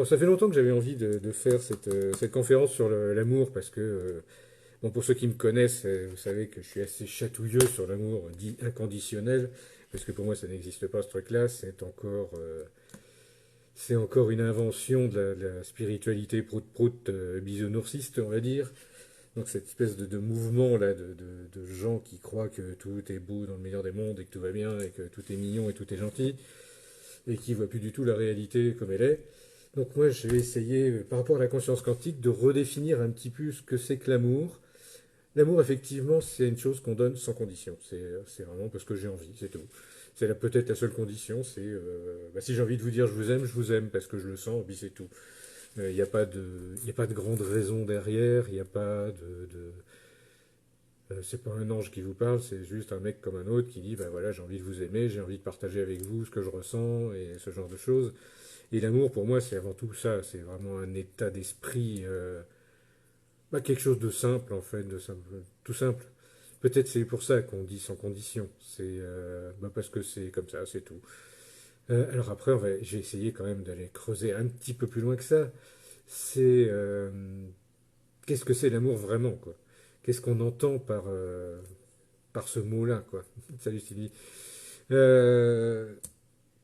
Bon, ça fait longtemps que j'avais envie de faire cette conférence sur l'amour parce que, bon, pour ceux qui me connaissent, vous savez que je suis assez chatouilleux sur l'amour dit inconditionnel, parce que pour moi ça n'existe pas ce truc-là, c'est encore une invention de la spiritualité prout-prout bisounoursiste, on va dire. Donc cette espèce de mouvement là de gens qui croient que tout est beau dans le meilleur des mondes et que tout va bien et que tout est mignon et tout est gentil et qui voient plus du tout la réalité comme elle est. Donc moi, je vais essayer, par rapport à la conscience quantique, de redéfinir un petit peu ce que c'est que l'amour. L'amour, effectivement, c'est une chose qu'on donne sans condition. C'est vraiment parce que j'ai envie, c'est tout. C'est peut-être la seule condition, c'est bah, si j'ai envie de vous dire je vous aime parce que je le sens, puis c'est tout. Il n'y a pas y a pas de grande raison derrière, il n'y a pas c'est pas un ange qui vous parle, c'est juste un mec comme un autre qui dit bah voilà, j'ai envie de vous aimer, j'ai envie de partager avec vous ce que je ressens et ce genre de choses. Et l'amour, pour moi, c'est avant tout ça. C'est vraiment un état d'esprit, bah, quelque chose de simple, en fait, de simple, tout simple. Peut-être c'est pour ça qu'on dit sans condition. C'est bah, parce que c'est comme ça, c'est tout. Alors après, j'ai essayé quand même d'aller creuser un petit peu plus loin que ça. C'est qu'est-ce que c'est l'amour vraiment, quoi. Qu'est-ce qu'on entend par ce mot-là, quoi. Salut Sylvie. Euh,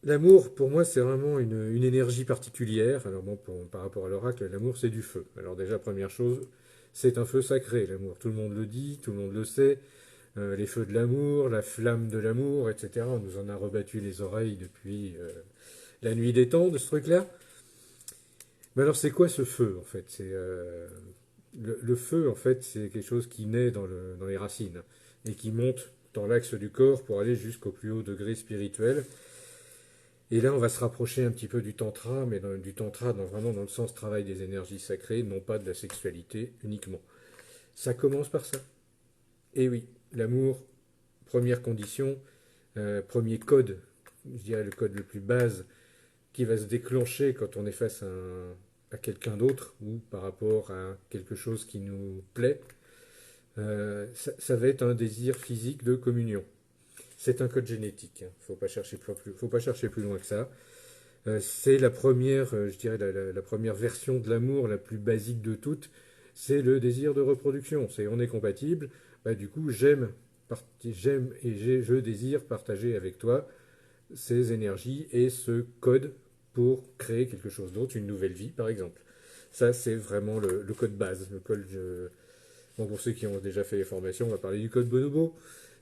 L'amour, pour moi, c'est vraiment une énergie particulière. Alors bon, par rapport à l'oracle, l'amour, c'est du feu. Alors déjà, première chose, c'est un feu sacré, l'amour. Tout le monde le dit, tout le monde le sait. Les feux de l'amour, la flamme de l'amour, etc. On nous en a rebattu les oreilles depuis la nuit des temps de ce truc-là. Mais alors, c'est quoi ce feu, en fait? Le feu, en fait, c'est quelque chose qui naît dans les racines et qui monte dans l'axe du corps pour aller jusqu'au plus haut degré spirituel. Et là, on va se rapprocher un petit peu du tantra, mais du tantra vraiment dans le sens travail des énergies sacrées, non pas de la sexualité uniquement. Ça commence par ça. Et oui, l'amour, première condition, premier code, je dirais le code le plus base, qui va se déclencher quand on est face à quelqu'un d'autre ou par rapport à quelque chose qui nous plaît, ça va être un désir physique de communion. C'est un code génétique, hein. Faut pas chercher plus loin que ça. C'est la première, je dirais, la première version de l'amour, la plus basique de toutes, c'est le désir de reproduction. C'est on est compatible, bah, du coup j'aime et je désire partager avec toi ces énergies et ce code pour créer quelque chose d'autre, une nouvelle vie par exemple. Ça c'est vraiment le code base, le code. Bon, pour ceux qui ont déjà fait les formations, on va parler du code bonobo.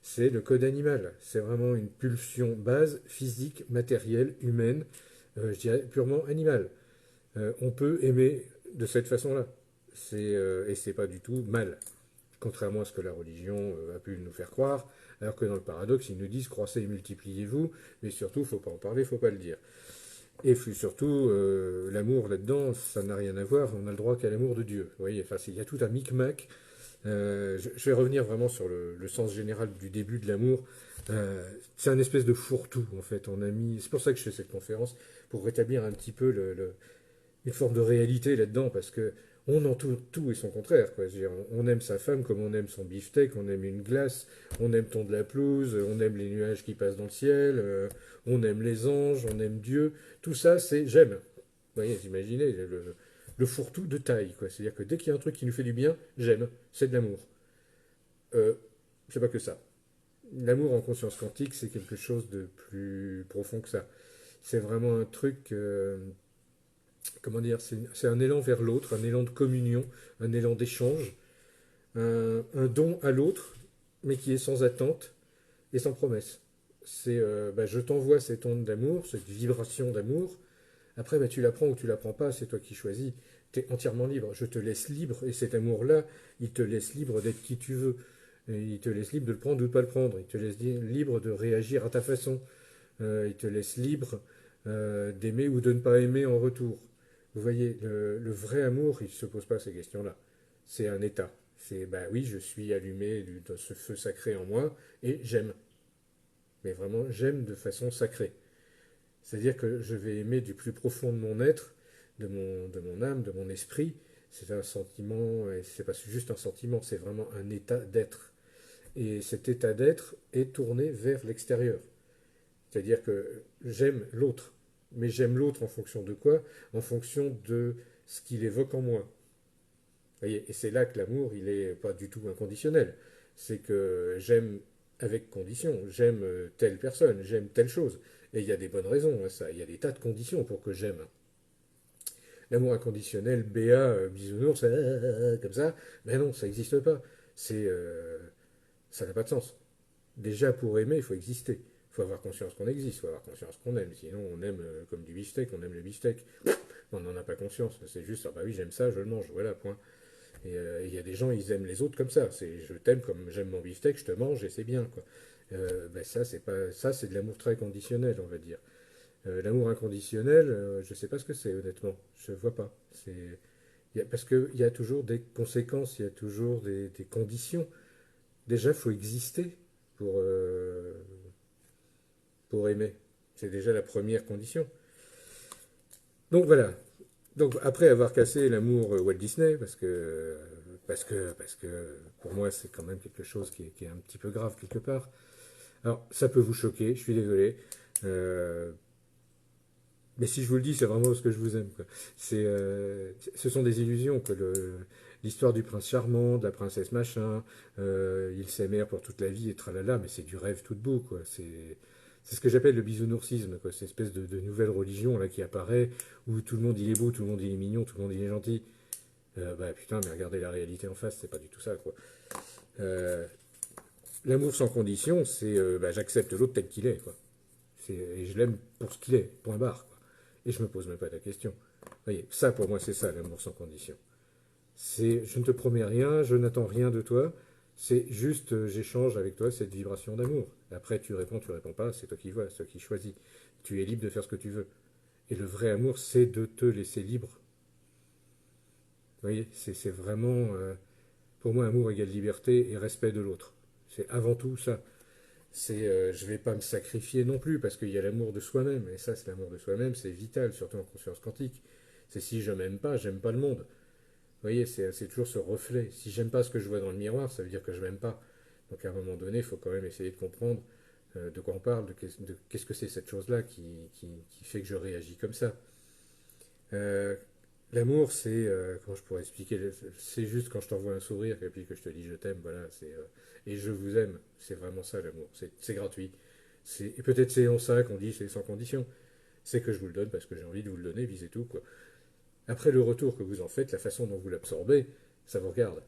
C'est le code animal. C'est vraiment une pulsion base, physique, matérielle, humaine, je dirais purement animale. On peut aimer de cette façon-là. Et c'est pas du tout mal, contrairement à ce que la religion a pu nous faire croire, alors que dans le paradoxe, ils nous disent croissez et multipliez-vous, mais surtout, faut pas en parler, faut pas le dire. Et surtout, l'amour là-dedans, ça n'a rien à voir, on a le droit qu'à l'amour de Dieu. Vous voyez, enfin, il y a tout un micmac. Je vais revenir vraiment sur le sens général du début de l'amour. C'est un espèce de fourre-tout, en fait. C'est pour ça que je fais cette conférence, pour rétablir un petit peu une forme de réalité là-dedans, parce que on en tout et son contraire, quoi. Je veux dire, on aime sa femme comme on aime son beefsteak, on aime une glace, on aime ton de la pelouse, on aime les nuages qui passent dans le ciel, on aime les anges, on aime Dieu. Tout ça, c'est j'aime. Vous voyez, vous imaginez le fourre-tout de taille, quoi. C'est-à-dire que dès qu'il y a un truc qui nous fait du bien, j'aime. C'est de l'amour. Euh, c'est pas que ça. L'amour en conscience quantique, c'est quelque chose de plus profond que ça. C'est vraiment un truc, comment dire, c'est un élan vers l'autre, un élan de communion, un élan d'échange, un don à l'autre, mais qui est sans attente et sans promesse. C'est bah, je t'envoie cette onde d'amour, cette vibration d'amour. Après, bah, tu la prends ou tu la prends pas, c'est toi qui choisis. Tu es entièrement libre. Je te laisse libre et cet amour-là, il te laisse libre d'être qui tu veux. Et il te laisse libre de le prendre ou de ne pas le prendre. Il te laisse libre de réagir à ta façon. Il te laisse libre d'aimer ou de ne pas aimer en retour. Vous voyez, le vrai amour, il ne se pose pas ces questions-là. C'est un état. C'est, bah oui, je suis allumé de ce feu sacré en moi et j'aime. Mais vraiment, j'aime de façon sacrée. C'est-à-dire que je vais aimer du plus profond de mon être, de mon âme, de mon esprit. C'est un sentiment, et c'est pas juste un sentiment, c'est vraiment un état d'être. Et cet état d'être est tourné vers l'extérieur. C'est-à-dire que j'aime l'autre. Mais j'aime l'autre en fonction de quoi? En fonction de ce qu'il évoque en moi. Vous voyez, et c'est là que l'amour, il est pas du tout inconditionnel. C'est que j'aime avec condition, j'aime telle personne, j'aime telle chose. Et il y a des bonnes raisons à ça, il y a des tas de conditions pour que j'aime. L'amour inconditionnel, BA, bisounours, comme ça, mais non, ça n'existe pas. C'est, ça n'a pas de sens. Déjà, pour aimer, il faut exister. Il faut avoir conscience qu'on existe, il faut avoir conscience qu'on aime. Sinon, on aime comme du beefsteak, on aime le beefsteak. On n'en a pas conscience. C'est juste, ah bah oui, j'aime ça, je le mange. Voilà, point. Et il y a des gens, ils aiment les autres comme ça. C'est, je t'aime comme j'aime mon beefsteak, je te mange et c'est bien, quoi. Ben ça, c'est pas, ça, c'est de l'amour très conditionnel, on va dire. L'amour inconditionnel, je sais pas ce que c'est, honnêtement. Je vois pas. Parce qu'il y a toujours des conséquences, il y a toujours des conditions. Déjà, il faut exister pour, euh, pour aimer. C'est déjà la première condition. Donc voilà. Donc après avoir cassé l'amour Walt Disney, parce que pour moi c'est quand même quelque chose qui est un petit peu grave quelque part. Alors ça peut vous choquer, je suis désolé. Euh, mais si je vous le dis, c'est vraiment parce que je vous aime, quoi. Ce sont des illusions que l'histoire du prince charmant, de la princesse machin, ils s'aimèrent pour toute la vie et tralala, mais c'est du rêve tout debout, quoi. C'est ce que j'appelle le bisounoursisme, quoi. Cette espèce de nouvelle religion là qui apparaît où tout le monde il est beau, tout le monde il est mignon, tout le monde il est gentil. Bah putain, mais regardez la réalité en face, c'est pas du tout ça, quoi. Euh, L'amour sans condition, c'est bah, j'accepte l'autre tel qu'il est, quoi. Et je l'aime pour ce qu'il est, point barre, quoi. Et je me pose même pas la question. Vous voyez, ça pour moi c'est ça l'amour sans condition. C'est je ne te promets rien, je n'attends rien de toi, c'est juste j'échange avec toi cette vibration d'amour. Après tu réponds pas, c'est toi qui vois, c'est toi qui choisis. Tu es libre de faire ce que tu veux. Et le vrai amour, c'est de te laisser libre. Vous voyez, c'est vraiment, pour moi, amour égale liberté et respect de l'autre. C'est avant tout ça. Je vais pas me sacrifier non plus parce qu'il y a l'amour de soi-même. Et ça, c'est l'amour de soi-même, c'est vital, surtout en conscience quantique. C'est si je m'aime pas, j'aime pas le monde. Vous voyez, c'est toujours ce reflet. Si j'aime pas ce que je vois dans le miroir, ça veut dire que je m'aime pas. Donc à un moment donné, il faut quand même essayer de comprendre de quoi on parle, de qu'est-ce que c'est cette chose-là qui fait que je réagis comme ça. Euh, L'amour, c'est, comment je pourrais expliquer, c'est juste quand je t'envoie un sourire et puis que je te dis je t'aime, voilà, et je vous aime, c'est vraiment ça l'amour, c'est gratuit. Et peut-être c'est en ça qu'on dit c'est sans condition, c'est que je vous le donne parce que j'ai envie de vous le donner, visez tout, quoi. Après le retour que vous en faites, la façon dont vous l'absorbez, ça vous regarde.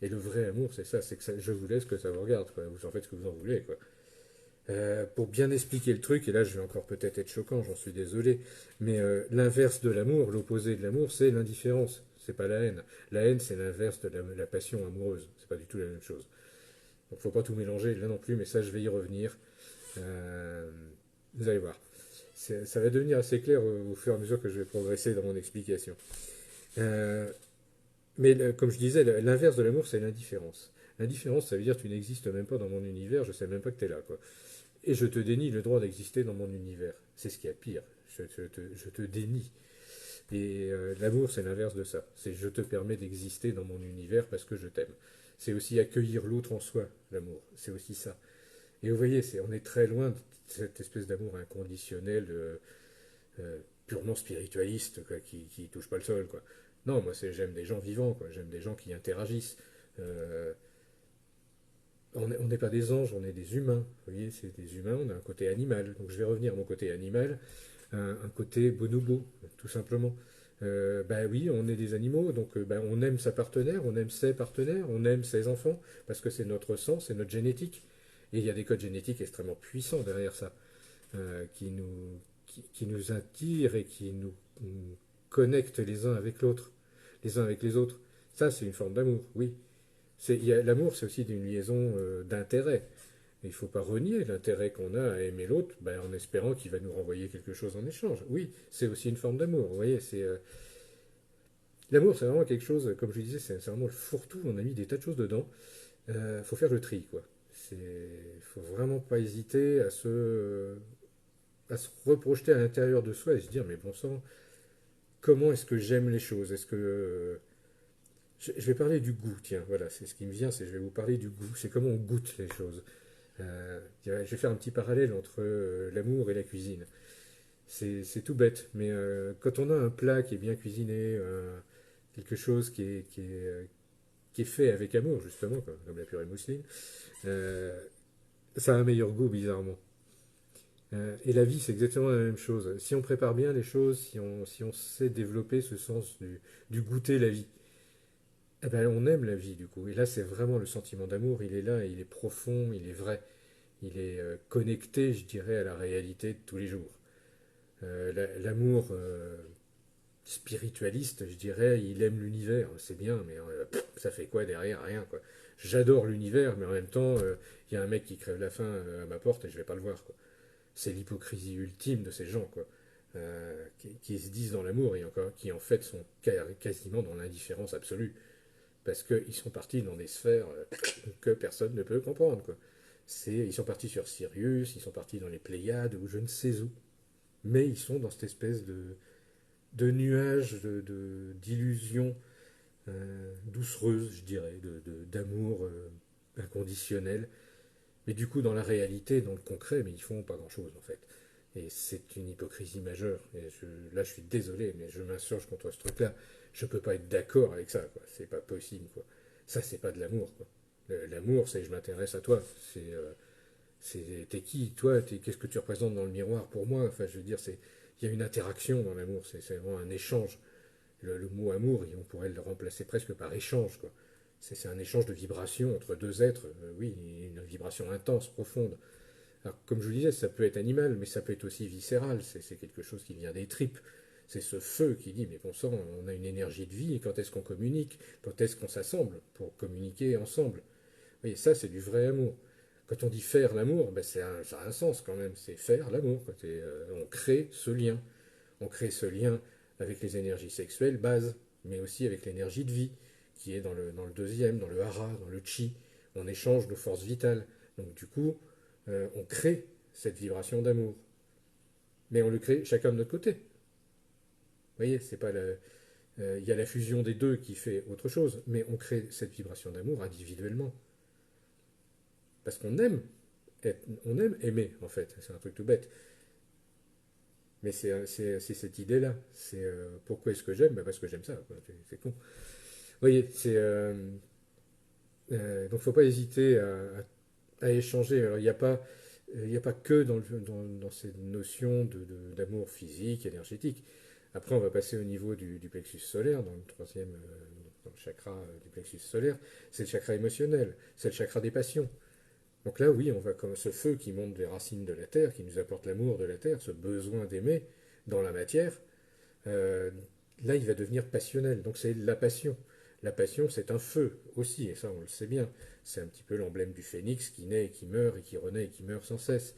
Et le vrai amour, c'est ça, c'est que je vous laisse que ça vous regarde, quoi. Vous en faites ce que vous en voulez, quoi. Pour bien expliquer le truc, et là je vais encore peut-être être choquant, j'en suis désolé, mais l'inverse de l'amour, l'opposé de l'amour, c'est l'indifférence. C'est pas la haine. La haine, c'est l'inverse de la passion amoureuse. C'est pas du tout la même chose. Donc faut pas tout mélanger là non plus, mais ça je vais y revenir. Euh, vous allez voir. Ça va devenir assez clair au fur et à mesure que je vais progresser dans mon explication. Euh, mais comme je disais, l'inverse de l'amour, c'est l'indifférence. L'indifférence, ça veut dire que tu n'existes même pas dans mon univers, je sais même pas que tu es là, quoi. Et je te dénie le droit d'exister dans mon univers. C'est ce qui est pire. Je te dénie. Et l'amour, c'est l'inverse de ça. C'est je te permets d'exister dans mon univers parce que je t'aime. C'est aussi accueillir l'autre en soi, l'amour. C'est aussi ça. Et vous voyez, on est très loin de cette espèce d'amour inconditionnel, purement spiritualiste, quoi, qui touche pas le sol, quoi. Non, moi, j'aime des gens vivants, quoi. J'aime des gens qui interagissent. Euh, on n'est pas des anges, on est des humains. Vous voyez, c'est des humains, on a un côté animal. Donc je vais revenir à mon côté animal, un côté bonobo, tout simplement. Bah oui, on est des animaux, donc bah, on aime sa partenaire, on aime ses partenaires, on aime ses enfants, parce que c'est notre sang, c'est notre génétique. Et il y a des codes génétiques extrêmement puissants derrière ça, qui nous attirent et qui nous connectent les uns avec l'autre, les uns avec les autres. Ça, c'est une forme d'amour, oui. L'amour, c'est aussi une liaison d'intérêt. Il ne faut pas renier l'intérêt qu'on a à aimer l'autre ben, en espérant qu'il va nous renvoyer quelque chose en échange. Oui, c'est aussi une forme d'amour. Vous voyez, l'amour, c'est vraiment quelque chose, comme je disais, c'est vraiment le fourre-tout. On a mis des tas de choses dedans. Faut faire le tri, quoi. Il faut vraiment pas hésiter à se reprojeter à l'intérieur de soi et se dire, mais bon sang, comment est-ce que j'aime les choses? Est-ce que je vais parler du goût, tiens, voilà, c'est ce qui me vient, c'est je vais vous parler du goût, c'est comment on goûte les choses. Je vais faire un petit parallèle entre l'amour et la cuisine. C'est tout bête, mais quand on a un plat qui est bien cuisiné, quelque chose qui est fait avec amour, justement, comme la purée de mousseline, euh, ça a un meilleur goût, bizarrement. Et la vie, c'est exactement la même chose. Si on prépare bien les choses, si on sait développer ce sens du goûter la vie, eh ben, on aime la vie, du coup. Et là, c'est vraiment le sentiment d'amour, il est là, il est profond, il est vrai. Il est connecté, je dirais, à la réalité de tous les jours. L'amour spiritualiste, je dirais, il aime l'univers, c'est bien, mais ça fait quoi derrière? Rien, quoi. J'adore l'univers, mais en même temps, il y a un mec qui crève la faim à ma porte et je vais pas le voir, quoi. C'est l'hypocrisie ultime de ces gens, quoi. Qui se disent dans l'amour et encore, qui en fait sont quasiment dans l'indifférence absolue. Parce qu'ils sont partis dans des sphères que personne ne peut comprendre, quoi. Ils sont partis sur Sirius, ils sont partis dans les Pléiades ou je ne sais où. Mais ils sont dans cette espèce de nuage d'illusion doucereuse, je dirais, d'amour inconditionnel. Mais du coup, dans la réalité, dans le concret, mais ils font pas grand-chose en fait. Et c'est une hypocrisie majeure. Et là, je suis désolé, mais je m'insurge contre ce truc-là. Je peux pas être d'accord avec ça, quoi. C'est pas possible, quoi. Ça, c'est pas de l'amour, quoi. L'amour, c'est je m'intéresse à toi. T'es qui, toi, qu'est-ce que tu représentes dans le miroir pour moi. Enfin, je veux dire, il y a une interaction dans l'amour. C'est vraiment un échange. Le mot amour, on pourrait le remplacer presque par échange, quoi. C'est un échange de vibrations entre deux êtres, oui, une vibration intense, profonde. Alors, comme je vous disais, ça peut être animal, mais ça peut être aussi viscéral, c'est quelque chose qui vient des tripes. C'est ce feu qui dit, mais bon sang, on a une énergie de vie, et quand est-ce qu'on communique? Quand est-ce qu'on s'assemble pour communiquer ensemble? Vous voyez, ça c'est du vrai amour. Quand on dit faire l'amour, ben ça a un sens quand même, c'est faire l'amour. On crée ce lien. On crée ce lien avec les énergies sexuelles, base, mais aussi avec l'énergie de vie, qui est dans le deuxième, dans le hara, dans le chi. On échange nos forces vitales. Donc du coup, on crée cette vibration d'amour. Mais on le crée chacun de notre côté. Vous voyez, c'est pas il y a la fusion des deux qui fait autre chose, mais on crée cette vibration d'amour individuellement. Parce qu'on aime, on aime aimer, en fait. C'est un truc tout bête. Mais c'est cette idée-là. C'est pourquoi est-ce que j'aime? Ben parce que j'aime ça. C'est con. Vous voyez, donc faut pas hésiter à échanger. Alors il n'y a pas que dans ces notions d'amour physique, énergétique. Après, on va passer au niveau du plexus solaire, dans le troisième dans le chakra du plexus solaire. C'est le chakra émotionnel, c'est le chakra des passions. Donc là, oui, on va comme ce feu qui monte des racines de la terre, qui nous apporte l'amour de la terre, ce besoin d'aimer dans la matière. euh, Là, il va devenir passionnel. Donc c'est la passion. La passion, c'est un feu aussi, et ça, on le sait bien. C'est un petit peu l'emblème du phénix qui naît et qui meurt et qui renaît et qui meurt sans cesse.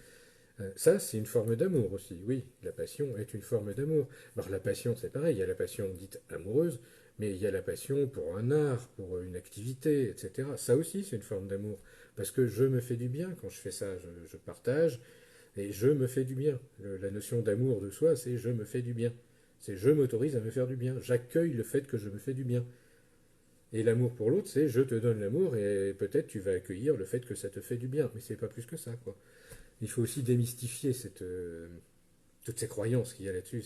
Ça, c'est une forme d'amour aussi. Oui, la passion est une forme d'amour. Alors la passion, c'est pareil. Il y a la passion dite amoureuse, mais il y a la passion pour un art, pour une activité, etc. Ça aussi, c'est une forme d'amour. Parce que je me fais du bien quand je fais ça. Je partage et je me fais du bien. La notion d'amour de soi, c'est je me fais du bien. C'est je m'autorise à me faire du bien. J'accueille le fait que je me fais du bien. Et l'amour pour l'autre, c'est je te donne l'amour et peut-être tu vas accueillir le fait que ça te fait du bien. Mais c'est pas plus que ça, quoi. Il faut aussi démystifier toutes ces croyances qu'il y a là-dessus.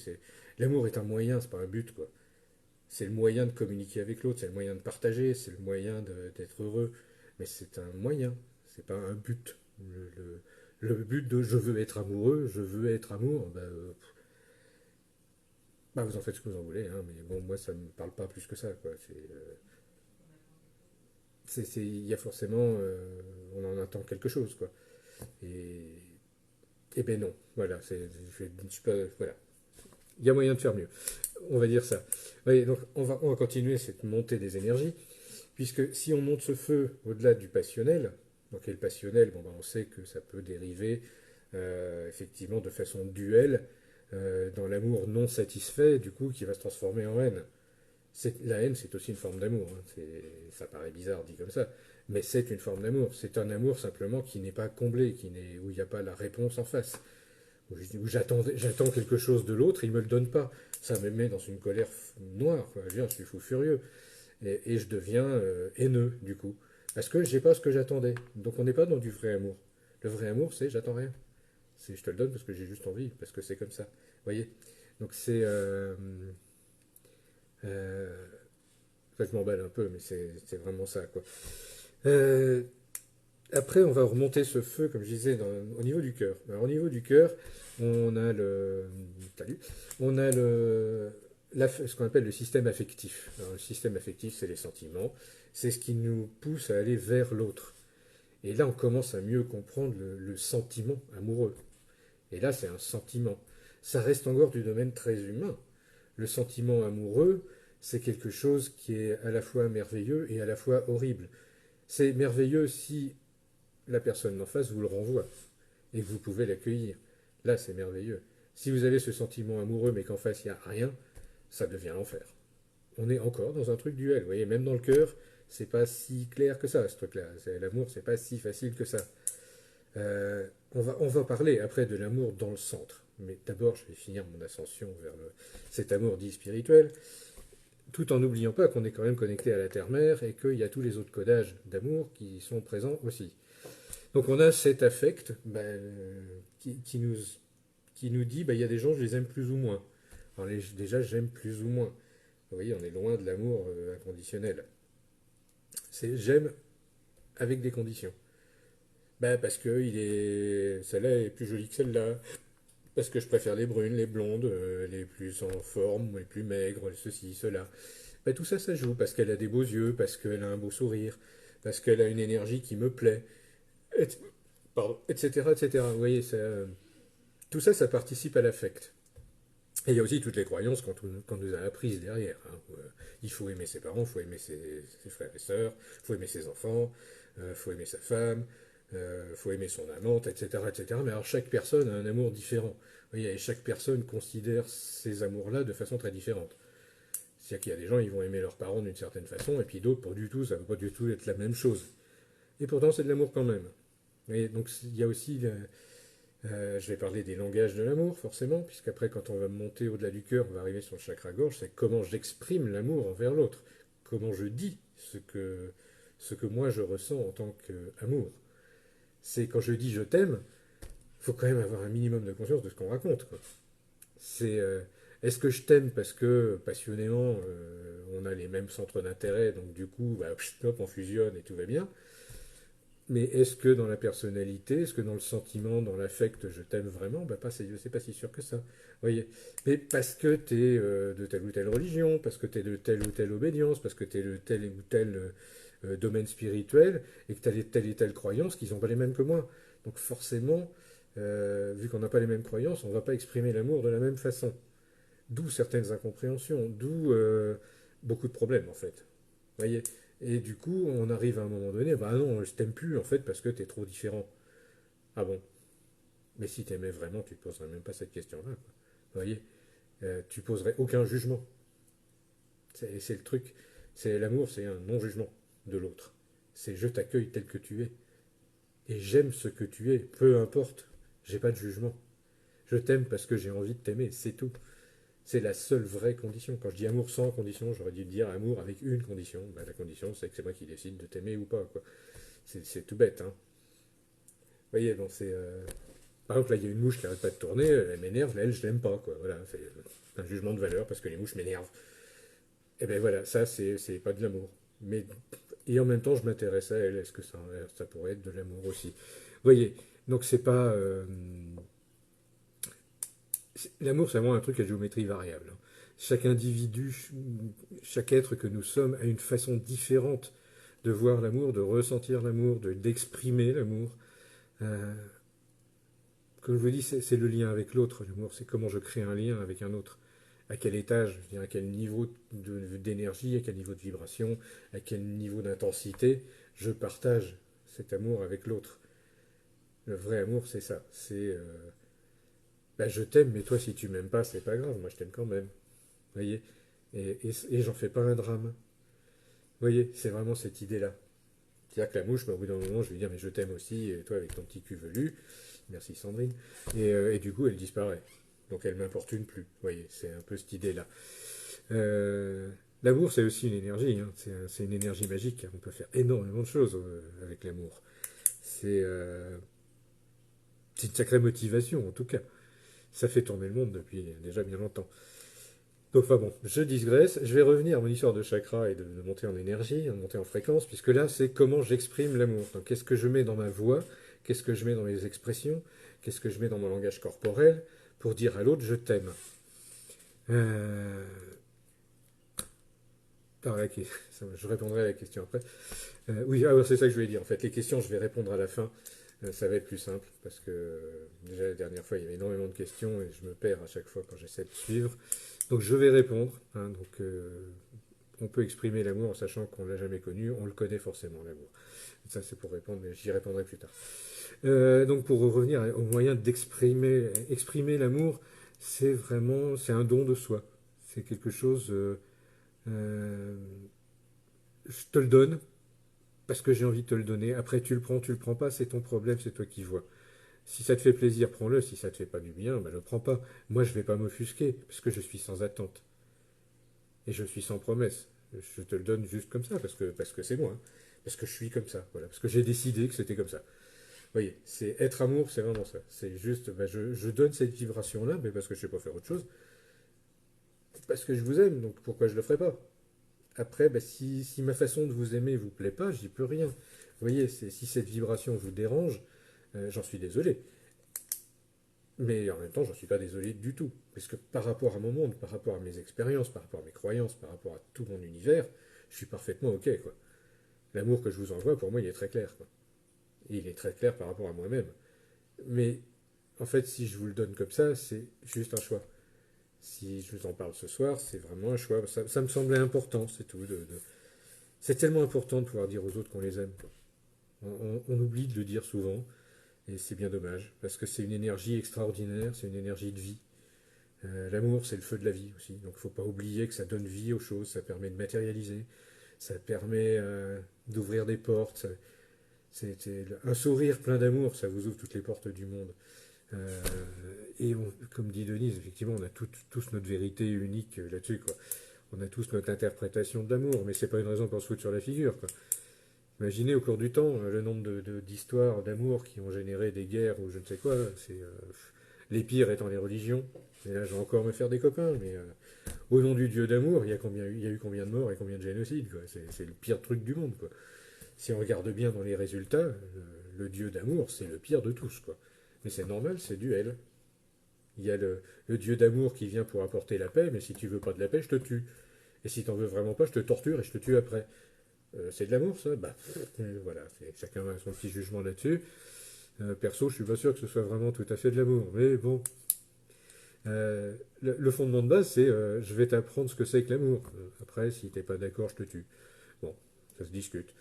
L'amour est un moyen, c'est pas un but, quoi. C'est le moyen de communiquer avec l'autre, c'est le moyen de partager, c'est le moyen d'être heureux. Mais c'est un moyen, c'est pas un but. Le but de je veux être amoureux, je veux être amour, bah, vous en faites ce que vous en voulez, hein, mais bon, moi ça me parle pas plus que ça, quoi. Il y a forcément, on en attend quelque chose, quoi. Et, et ben non, voilà, je suis pas, voilà. Il y a moyen de faire mieux, on va dire ça. Oui, donc on va continuer cette montée des énergies, puisque si on monte ce feu au-delà du passionnel, donc et le passionnel, bon, ben, on sait que ça peut dériver effectivement de façon duelle dans l'amour non satisfait, du coup, qui va se transformer en haine. La haine, c'est aussi une forme d'amour. Hein. Ça paraît bizarre dit comme ça, mais c'est une forme d'amour. C'est un amour simplement qui n'est pas comblé, où il n'y a pas la réponse en face. Où j'attends quelque chose de l'autre, il ne me le donne pas. Ça me met dans une colère noire. Quoi. Je suis fou furieux. Et je deviens haineux, du coup. Parce que j'ai pas ce que j'attendais. Donc on n'est pas dans du vrai amour. Le vrai amour, c'est j'attends rien. C'est je te le donne parce que j'ai juste envie, parce que c'est comme ça. voyez? Donc c'est... euh, enfin, je m'emballe un peu, mais c'est vraiment ça, quoi. Euh, Après, on va remonter ce feu, comme je disais, au niveau du cœur. Alors, au niveau du cœur, on a le... Salut. On a ce qu'on appelle le système affectif. Alors, le système affectif, c'est les sentiments. C'est ce qui nous pousse à aller vers l'autre. Et là, on commence à mieux comprendre le sentiment amoureux. Et là, c'est un sentiment. Ça reste encore du domaine très humain. Le sentiment amoureux, c'est quelque chose qui est à la fois merveilleux et à la fois horrible. C'est merveilleux si la personne en face vous le renvoie et que vous pouvez l'accueillir. Là, c'est merveilleux. Si vous avez ce sentiment amoureux mais qu'en face il n'y a rien, ça devient l'enfer. On est encore dans un truc duel. Vous voyez, même dans le cœur, c'est pas si clair que ça, ce truc-là. L'amour, c'est pas si facile que ça. On va parler après de l'amour dans le centre. Mais d'abord, je vais finir mon ascension vers cet amour dit spirituel, tout en n'oubliant pas qu'on est quand même connecté à la Terre-Mère et qu'il y a tous les autres codages d'amour qui sont présents aussi. Donc on a cet affect qui nous dit, il y a des gens, je les aime plus ou moins. Alors déjà, j'aime plus ou moins. Vous voyez, on est loin de l'amour inconditionnel. C'est j'aime avec des conditions. Parce que celle-là est plus jolie que celle-là. Parce que je préfère les brunes, les blondes, les plus en forme, les plus maigres, ceci, cela. Tout ça, ça joue. Parce qu'elle a des beaux yeux, parce qu'elle a un beau sourire, parce qu'elle a une énergie qui me plaît, et- pardon, etc., etc. Vous voyez, tout ça, ça participe à l'affect. Et il y a aussi toutes les croyances qu'on nous a apprises derrière, hein. Il faut aimer ses parents, il faut aimer ses frères et sœurs, il faut aimer ses enfants, il faut aimer sa femme, il faut aimer son amante, etc., etc. Mais alors chaque personne a un amour différent. Vous voyez, et chaque personne considère ces amours-là de façon très différente. C'est-à-dire qu'il y a des gens, ils vont aimer leurs parents d'une certaine façon, et puis d'autres, pas du tout, ça ne va pas du tout être la même chose. Et pourtant, c'est de l'amour quand même. Et donc il y a aussi je vais parler des langages de l'amour, forcément, puisqu'après, quand on va monter au-delà du cœur, on va arriver sur le chakra gorge, c'est comment j'exprime l'amour envers l'autre, comment je dis ce que moi je ressens en tant qu'amour. C'est quand je dis je t'aime, il faut quand même avoir un minimum de conscience de ce qu'on raconte, quoi. C'est est-ce que je t'aime parce que passionnément on a les mêmes centres d'intérêt, donc du coup, hop, on fusionne et tout va bien. Mais est-ce que dans la personnalité, est-ce que dans le sentiment, dans l'affect, je t'aime vraiment? C'est pas si sûr que ça. Vous voyez. Mais parce que tu es de telle ou telle religion, parce que tu es de telle ou telle obédience, parce que tu es de tel ou tel domaine spirituel, et que tu as telle et telle croyance, qu'ils n'ont pas les mêmes que moi. Donc forcément, vu qu'on n'a pas les mêmes croyances, on ne va pas exprimer l'amour de la même façon. D'où certaines incompréhensions, d'où beaucoup de problèmes en fait. Vous voyez. Et du coup, on arrive à un moment donné, bah non, je t'aime plus en fait parce que t'es trop différent. Ah bon. Mais si t'aimais vraiment, tu te poserais même pas cette question-là, quoi. Vous voyez, tu poserais aucun jugement. C'est le truc. C'est l'amour, c'est un non-jugement de l'autre. C'est je t'accueille tel que tu es. Et j'aime ce que tu es, peu importe. J'ai pas de jugement. Je t'aime parce que j'ai envie de t'aimer, c'est tout. C'est la seule vraie condition. Quand je dis amour sans condition, j'aurais dû dire amour avec une condition. La condition, c'est que c'est moi qui décide de t'aimer ou pas, quoi. C'est tout bête, hein. Vous voyez, bon, par exemple, là, il y a une mouche qui arrête pas de tourner, elle m'énerve, elle, je l'aime pas, quoi. Voilà, c'est un jugement de valeur parce que les mouches m'énervent. Et ben voilà, ça, c'est pas de l'amour. Mais, et en même temps, je m'intéresse à elle, est-ce que ça pourrait être de l'amour aussi? Vous voyez, donc c'est pas. L'amour, c'est vraiment un truc à géométrie variable, hein. Chaque individu, chaque être que nous sommes a une façon différente de voir l'amour, de ressentir l'amour, d'exprimer l'amour. Euh, Comme je vous dis, c'est le lien avec l'autre, l'amour. C'est comment je crée un lien avec un autre. À quel étage, je veux dire, à quel niveau d'énergie, à quel niveau de vibration, à quel niveau d'intensité je partage cet amour avec l'autre. Le vrai amour, c'est ça. Je t'aime, mais toi, si tu m'aimes pas, c'est pas grave. Moi, je t'aime quand même. Vous voyez. Et j'en fais pas un drame. Vous voyez, c'est vraiment cette idée-là. C'est-à-dire que la mouche, au bout d'un moment, je vais dire, mais je t'aime aussi, et toi avec ton petit cul velu. Merci Sandrine. Et du coup, elle disparaît. Donc elle m'importune plus. Vous voyez, c'est un peu cette idée-là. Euh, L'amour, c'est aussi une énergie, hein. C'est une énergie magique. On peut faire énormément de choses avec l'amour. C'est c'est une sacrée motivation, en tout cas. Ça fait tourner le monde depuis déjà bien longtemps. Donc, enfin bon, je digresse. Je vais revenir à mon histoire de chakra et de monter en énergie, de monter en fréquence, puisque là, c'est comment j'exprime l'amour. Donc, qu'est-ce que je mets dans ma voix, qu'est-ce que je mets dans mes expressions, qu'est-ce que je mets dans mon langage corporel pour dire à l'autre je t'aime. Euh, alors là, je répondrai à la question après. Oui, c'est ça que je voulais dire. En fait, les questions, je vais répondre à la fin. Ça va être plus simple parce que déjà la dernière fois, il y avait énormément de questions et je me perds à chaque fois quand j'essaie de suivre. Donc je vais répondre. Hein, donc on peut exprimer l'amour en sachant qu'on l'a jamais connu. On le connaît forcément l'amour. Ça c'est pour répondre, mais j'y répondrai plus tard. Donc pour revenir au moyen exprimer l'amour, c'est un don de soi. C'est quelque chose. Euh, je te le donne parce que j'ai envie de te le donner. Après, tu le prends pas, c'est ton problème, c'est toi qui vois. Si ça te fait plaisir, prends-le. Si ça te fait pas du bien, ben, le prends pas. Moi, je vais pas m'offusquer parce que je suis sans attente et je suis sans promesse. Je te le donne juste comme ça parce que c'est moi, hein. Parce que je suis comme ça, voilà, parce que j'ai décidé que c'était comme ça. Vous voyez, c'est être amour, c'est vraiment ça. C'est juste, ben, je donne cette vibration-là, mais parce que je sais pas faire autre chose, parce que je vous aime, donc pourquoi je le ferais pas? Après, ben, si ma façon de vous aimer vous plaît pas, j'y peux rien. Vous voyez, si cette vibration vous dérange, j'en suis désolé. Mais en même temps, j'en suis pas désolé du tout. Parce que par rapport à mon monde, par rapport à mes expériences, par rapport à mes croyances, par rapport à tout mon univers, je suis parfaitement OK, quoi. L'amour que je vous envoie, pour moi, il est très clair, quoi. Et il est très clair par rapport à moi-même. Mais en fait, si je vous le donne comme ça, c'est juste un choix. Si je vous en parle ce soir, c'est vraiment un choix. Ça me semblait important, c'est tout. C'est tellement important de pouvoir dire aux autres qu'on les aime, quoi. On oublie de le dire souvent, et c'est bien dommage, parce que c'est une énergie extraordinaire, c'est une énergie de vie. L'amour, c'est le feu de la vie aussi. Donc il ne faut pas oublier que ça donne vie aux choses, ça permet de matérialiser, ça permet d'ouvrir des portes. Un sourire plein d'amour, ça vous ouvre toutes les portes du monde. Euh, comme dit Denise, effectivement, on a tous notre vérité unique là-dessus, quoi. On a tous notre interprétation de l'amour, mais c'est pas une raison pour se foutre sur la figure, quoi. Imaginez au cours du temps le nombre d'histoires d'amour qui ont généré des guerres ou je ne sais quoi. Les pires étant les religions. Et là, je vais encore me faire des copains, mais au nom du Dieu d'amour, il y a eu combien de morts et combien de génocides, quoi. C'est le pire truc du monde, quoi. Si on regarde bien dans les résultats, le Dieu d'amour, c'est le pire de tous, quoi. Mais c'est normal, c'est duel. Il y a le Dieu d'amour qui vient pour apporter la paix, mais si tu veux pas de la paix, je te tue. Et si t'en veux vraiment pas, je te torture et je te tue après. C'est de l'amour, ça. Bah, voilà, chacun a son petit jugement là-dessus. Perso, je suis pas sûr que ce soit vraiment tout à fait de l'amour, mais bon. Le fondement de base, c'est je vais t'apprendre ce que c'est que l'amour. Après, si t'es pas d'accord, je te tue. Bon, ça se discute.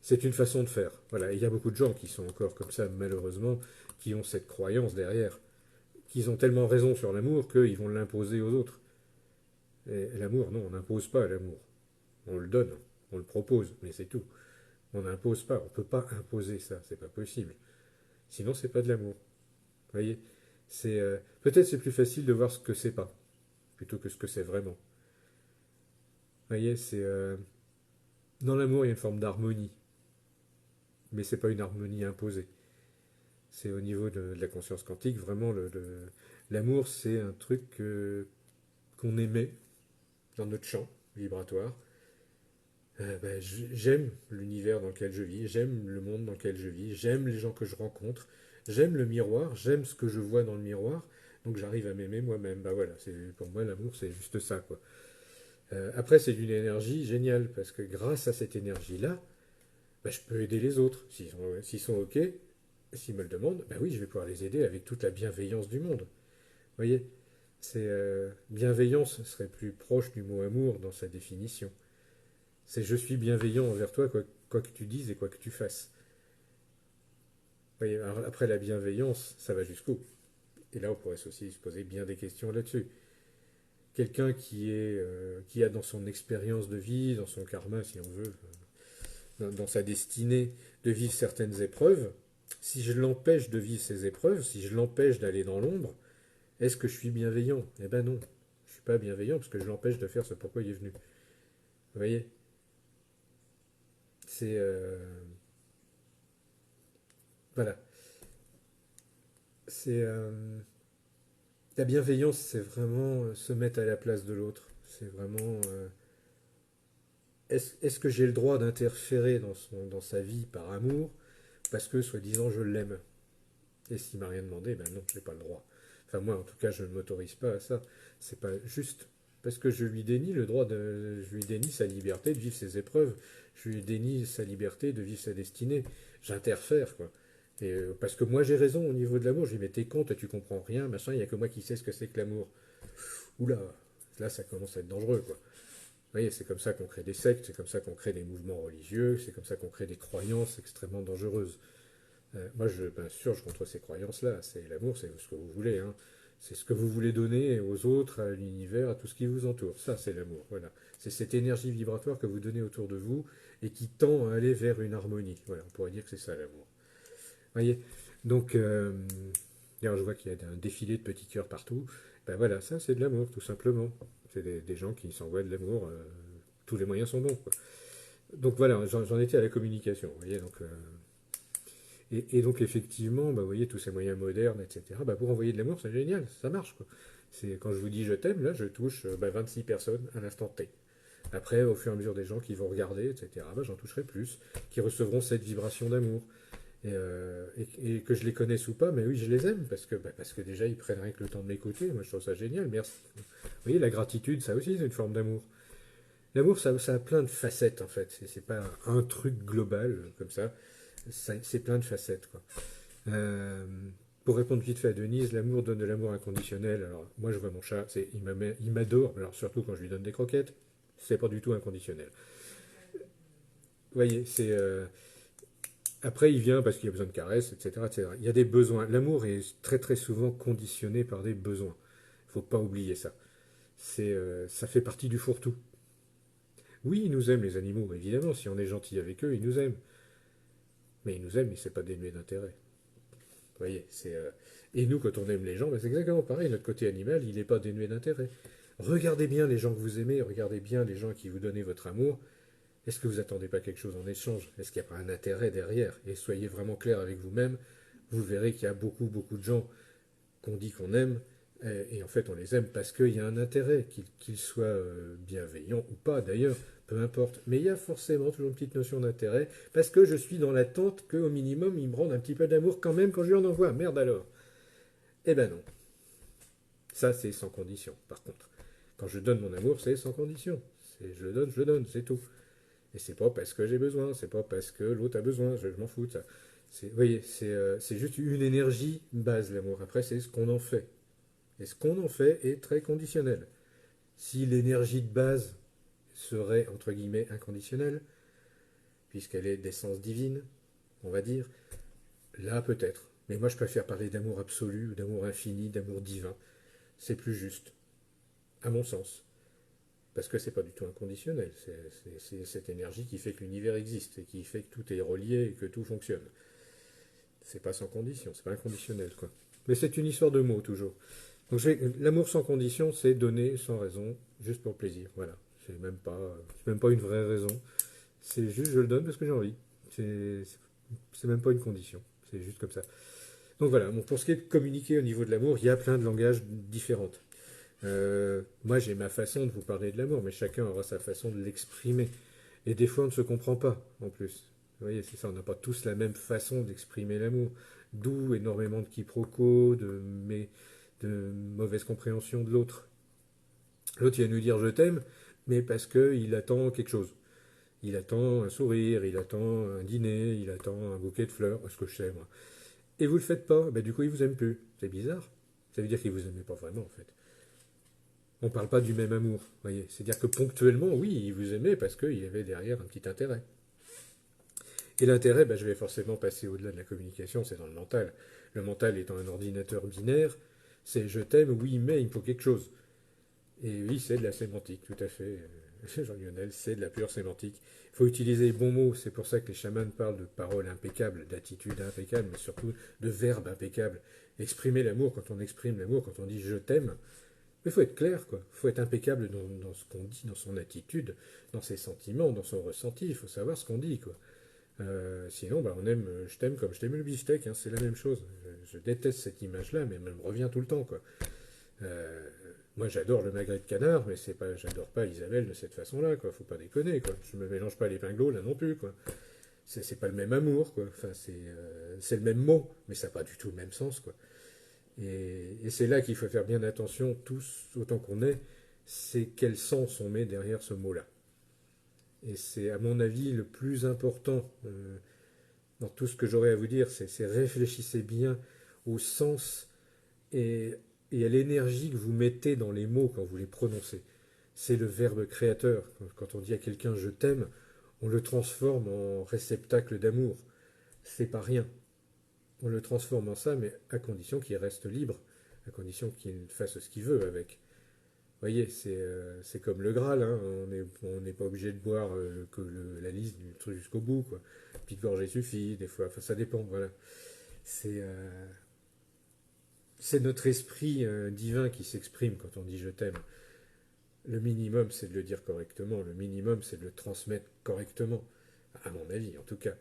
C'est une façon de faire. Voilà, il y a beaucoup de gens qui sont encore comme ça, malheureusement, qui ont cette croyance derrière, qu'ils ont tellement raison sur l'amour qu'ils vont l'imposer aux autres. Et l'amour, non, on n'impose pas l'amour. On le donne, on le propose, mais c'est tout. On n'impose pas, on ne peut pas imposer ça, c'est pas possible. Sinon, c'est pas de l'amour. Vous voyez, peut-être c'est plus facile de voir ce que c'est pas plutôt que ce que c'est vraiment. Vous voyez, dans l'amour, il y a une forme d'harmonie, mais c'est pas une harmonie imposée. C'est au niveau de la conscience quantique, vraiment, l'amour, c'est un truc qu'on émet dans notre champ vibratoire. Ben, j'aime l'univers dans lequel je vis, j'aime le monde dans lequel je vis, j'aime les gens que je rencontre, j'aime le miroir, j'aime ce que je vois dans le miroir, donc j'arrive à m'aimer moi-même. Ben voilà, pour moi l'amour c'est juste ça, quoi. Après c'est d'une énergie géniale parce que grâce à cette énergie-là, ben, je peux aider les autres. S'ils sont ok, s'ils me le demandent, ben oui, je vais pouvoir les aider avec toute la bienveillance du monde. Vous voyez, bienveillance serait plus proche du mot amour dans sa définition. C'est je suis bienveillant envers toi, quoi que tu dises et quoi que tu fasses. Oui, alors après la bienveillance, ça va jusqu'où? Et là, on pourrait aussi se poser bien des questions là-dessus. Quelqu'un qui a dans son expérience de vie, dans son karma, si on veut, dans sa destinée, de vivre certaines épreuves, si je l'empêche de vivre ces épreuves, si je l'empêche d'aller dans l'ombre, est-ce que je suis bienveillant? Eh ben non, je ne suis pas bienveillant parce que je l'empêche de faire ce pourquoi il est venu. Vous voyez, c'est voilà, c'est La bienveillance, c'est vraiment se mettre à la place de l'autre. C'est vraiment est-ce que j'ai le droit d'interférer dans sa vie par amour parce que soi-disant je l'aime. Et s'il m'a rien demandé, ben non, j'ai pas le droit. Enfin moi en tout cas je ne m'autorise pas à ça. C'est pas juste parce que je lui dénie le droit de, je lui dénie sa liberté de vivre ses épreuves, je lui dénie sa liberté de vivre sa destinée. J'interfère quoi. Et parce que moi j'ai raison au niveau de l'amour, je lui dis mais t'es con, toi tu comprends rien, machin, il y a que moi qui sais ce que c'est que l'amour. Oula, là ça commence à être dangereux quoi. Vous voyez, c'est comme ça qu'on crée des sectes, c'est comme ça qu'on crée des mouvements religieux, c'est comme ça qu'on crée des croyances extrêmement dangereuses. Moi, bien sûr, je contre ces croyances-là. C'est l'amour, c'est ce que vous voulez. Hein. C'est ce que vous voulez donner aux autres, à l'univers, à tout ce qui vous entoure. Ça, c'est l'amour. Voilà. C'est cette énergie vibratoire que vous donnez autour de vous et qui tend à aller vers une harmonie. Voilà, on pourrait dire que c'est ça l'amour. Vous voyez. Donc, d'ailleurs, je vois qu'il y a un défilé de petits cœurs partout. Ben voilà, ça, c'est de l'amour, tout simplement. C'est des gens qui s'envoient de l'amour. Tous les moyens sont bons. Quoi. Donc voilà, j'en étais à la communication. Vous voyez, donc. Et donc effectivement, bah, vous voyez, tous ces moyens modernes, etc., bah, pour envoyer de l'amour, c'est génial, ça marche. Quoi. C'est, quand je vous dis je t'aime, là, je touche 26 personnes à l'instant T. Après, au fur et à mesure des gens qui vont regarder, etc., bah, j'en toucherai plus, qui recevront cette vibration d'amour. Et que je les connaisse ou pas, mais oui, je les aime, parce que déjà, ils prennent rien que le temps de m'écouter. Moi, je trouve ça génial, merci. Vous voyez, la gratitude, ça aussi, c'est une forme d'amour. L'amour, ça a plein de facettes, en fait. C'est pas un truc global, comme ça. C'est plein de facettes, quoi. Euh, pour répondre vite fait à Denise, l'amour donne de l'amour inconditionnel. Alors, moi, je vois mon chat, il m'adore, alors surtout quand je lui donne des croquettes, c'est pas du tout inconditionnel. Vous voyez, après, il vient parce qu'il a besoin de caresses, etc., etc. Il y a des besoins. L'amour est très très souvent conditionné par des besoins. Il faut pas oublier ça. Ça fait partie du fourre-tout. Oui, ils nous aiment les animaux, évidemment. Si on est gentil avec eux, ils nous aiment. Mais ils nous aiment, mais c'est pas dénué d'intérêt. Vous voyez, et nous, quand on aime les gens, ben, c'est exactement pareil. Notre côté animal, il n'est pas dénué d'intérêt. Regardez bien les gens que vous aimez, regardez bien les gens à qui vous donnez votre amour. Est-ce que vous attendez pas quelque chose en échange? Est-ce qu'il n'y a pas un intérêt derrière? Et soyez vraiment clair avec vous-même. Vous verrez qu'il y a beaucoup, beaucoup de gens qu'on dit qu'on aime, et en fait on les aime parce qu'il y a un intérêt, qu'ils soient bienveillants ou pas d'ailleurs, peu importe. Mais il y a forcément toujours une petite notion d'intérêt, parce que je suis dans l'attente qu'au minimum ils me rendent un petit peu d'amour quand même quand je lui en envoie. Merde alors. Eh ben non. Ça c'est sans condition, par contre. Quand je donne mon amour, c'est sans condition. Je le donne, c'est tout. Et c'est pas parce que j'ai besoin, c'est pas parce que l'autre a besoin, je m'en fous de ça. Vous voyez, c'est juste une énergie base, l'amour. Après, c'est ce qu'on en fait. Et ce qu'on en fait est très conditionnel. Si l'énergie de base serait, entre guillemets, inconditionnelle, puisqu'elle est d'essence divine, on va dire, là peut-être. Mais moi je préfère parler d'amour absolu, d'amour infini, d'amour divin. C'est plus juste, à mon sens. Parce que c'est pas du tout inconditionnel. C'est cette énergie qui fait que l'univers existe et qui fait que tout est relié et que tout fonctionne. C'est pas sans condition, c'est pas inconditionnel quoi. Mais c'est une histoire de mots toujours. Donc l'amour sans condition, c'est donner sans raison, juste pour le plaisir. Voilà. C'est même pas une vraie raison. C'est juste je le donne parce que j'ai envie. C'est, c'est même pas une condition. C'est juste comme ça. Donc voilà. Bon, pour ce qui est de communiquer au niveau de l'amour, il y a plein de langages différents. Moi, j'ai ma façon de vous parler de l'amour, mais chacun aura sa façon de l'exprimer. Et des fois, on ne se comprend pas, en plus. Vous voyez, c'est ça, on n'a pas tous la même façon d'exprimer l'amour. D'où énormément de quiproquos, de mauvaise compréhension de l'autre. L'autre, il va nous dire je t'aime, mais parce qu'il attend quelque chose. Il attend un sourire, il attend un dîner, il attend un bouquet de fleurs, ce que je sais, moi. Et vous le faites pas, ben, du coup, il vous aime plus. C'est bizarre. Ça veut dire qu'il vous aimait pas vraiment, en fait. On parle pas du même amour, voyez. C'est-à-dire que ponctuellement, oui, il vous aimait parce qu'il y avait derrière un petit intérêt. Et l'intérêt, ben, je vais forcément passer au-delà de la communication, c'est dans le mental. Le mental étant un ordinateur binaire, c'est je t'aime, oui, mais il me faut quelque chose. Et oui, c'est de la sémantique, tout à fait. Jean-Lionel, c'est de la pure sémantique. Il faut utiliser les bons mots, c'est pour ça que les chamans parlent de paroles impeccables, d'attitudes impeccables, mais surtout de verbes impeccables. Exprimer l'amour, quand on exprime l'amour, quand on dit je t'aime, mais il faut être clair, quoi. Il faut être impeccable dans ce qu'on dit, dans son attitude, dans ses sentiments, dans son ressenti. Il faut savoir ce qu'on dit, quoi. Sinon, bah, on aime, je t'aime comme je t'aime le beefsteak, hein, c'est la même chose. Je déteste cette image-là, mais elle me revient tout le temps, quoi. Euh, Moi, j'adore le magret de canard, mais c'est pas, j'adore pas Isabelle de cette façon-là, quoi. Faut pas déconner, quoi. Je me mélange pas les pinglots là non plus, quoi. C'est pas le même amour, quoi. Enfin, c'est le même mot, mais ça n'a pas du tout le même sens, quoi. Et c'est là qu'il faut faire bien attention, tous, autant qu'on est, c'est quel sens on met derrière ce mot-là. Et c'est, à mon avis, le plus important dans tout ce que j'aurais à vous dire, c'est réfléchissez bien au sens et, et à l'énergie que vous mettez dans les mots quand vous les prononcez. C'est le verbe créateur. Quand on dit à quelqu'un je t'aime, on le transforme en réceptacle d'amour. C'est pas rien. On le transforme en ça, mais à condition qu'il reste libre, à condition qu'il fasse ce qu'il veut avec. Vous voyez, c'est comme le Graal, hein. On n'est pas obligé de boire la liste du truc jusqu'au bout, quoi. Une petite gorgée suffit, des fois, enfin, ça dépend, voilà. C'est c'est notre esprit divin qui s'exprime quand on dit je t'aime. Le minimum, c'est de le dire correctement, le minimum, c'est de le transmettre correctement, à mon avis, en tout cas.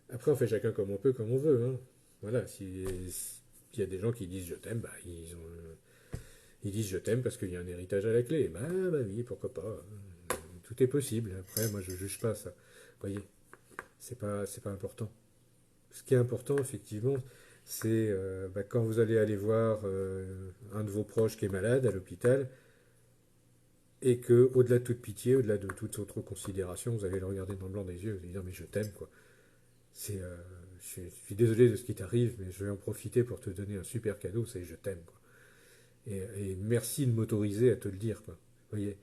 Après, on fait chacun comme on peut, comme on veut, hein. Voilà, s'il y a des gens qui disent je t'aime, bah, ils disent je t'aime parce qu'il y a un héritage à la clé. Bah oui, pourquoi pas. Tout est possible. Après, moi, je juge pas ça. Vous voyez, c'est pas important. Ce qui est important, effectivement, c'est bah, quand vous allez aller voir un de vos proches qui est malade à l'hôpital, et que, au-delà de toute pitié, au-delà de toute autre considération, vous allez le regarder dans le blanc des yeux, vous allez dire mais je t'aime, quoi. C'est, je suis désolé de ce qui t'arrive, mais je vais en profiter pour te donner un super cadeau, c'est je t'aime, quoi. Et merci de m'autoriser à te le dire, quoi. Vous voyez,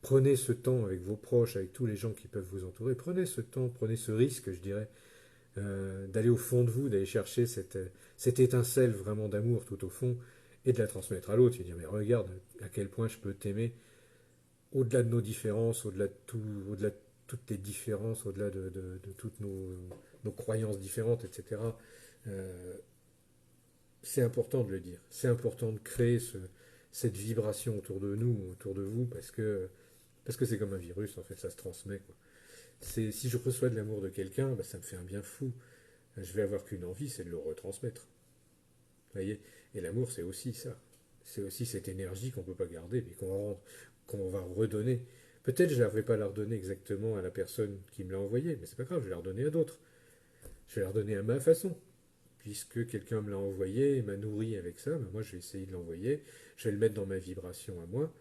prenez ce temps avec vos proches, avec tous les gens qui peuvent vous entourer. Prenez ce temps, prenez ce risque, je dirais, d'aller au fond de vous, d'aller chercher cette étincelle vraiment d'amour tout au fond et de la transmettre à l'autre. Et dire, mais regarde à quel point je peux t'aimer au-delà de nos différences, au-delà de tout, au-delà de toutes les différences, au-delà de toutes nos croyances différentes, etc. Euh, c'est important de le dire. C'est important de créer cette vibration autour de nous, autour de vous, parce que c'est comme un virus, en fait, ça se transmet, quoi. Si je reçois de l'amour de quelqu'un, bah, ça me fait un bien fou. Je vais avoir qu'une envie, c'est de le retransmettre. Vous voyez. Et l'amour, c'est aussi ça. C'est aussi cette énergie qu'on ne peut pas garder, mais qu'on va redonner. Peut-être je ne vais pas la redonner exactement à la personne qui me l'a envoyée, mais c'est pas grave, je vais la redonner à d'autres. Je vais la redonner à ma façon. Puisque quelqu'un me l'a envoyé et m'a nourri avec ça, ben moi je vais essayer de l'envoyer, je vais le mettre dans ma vibration à moi,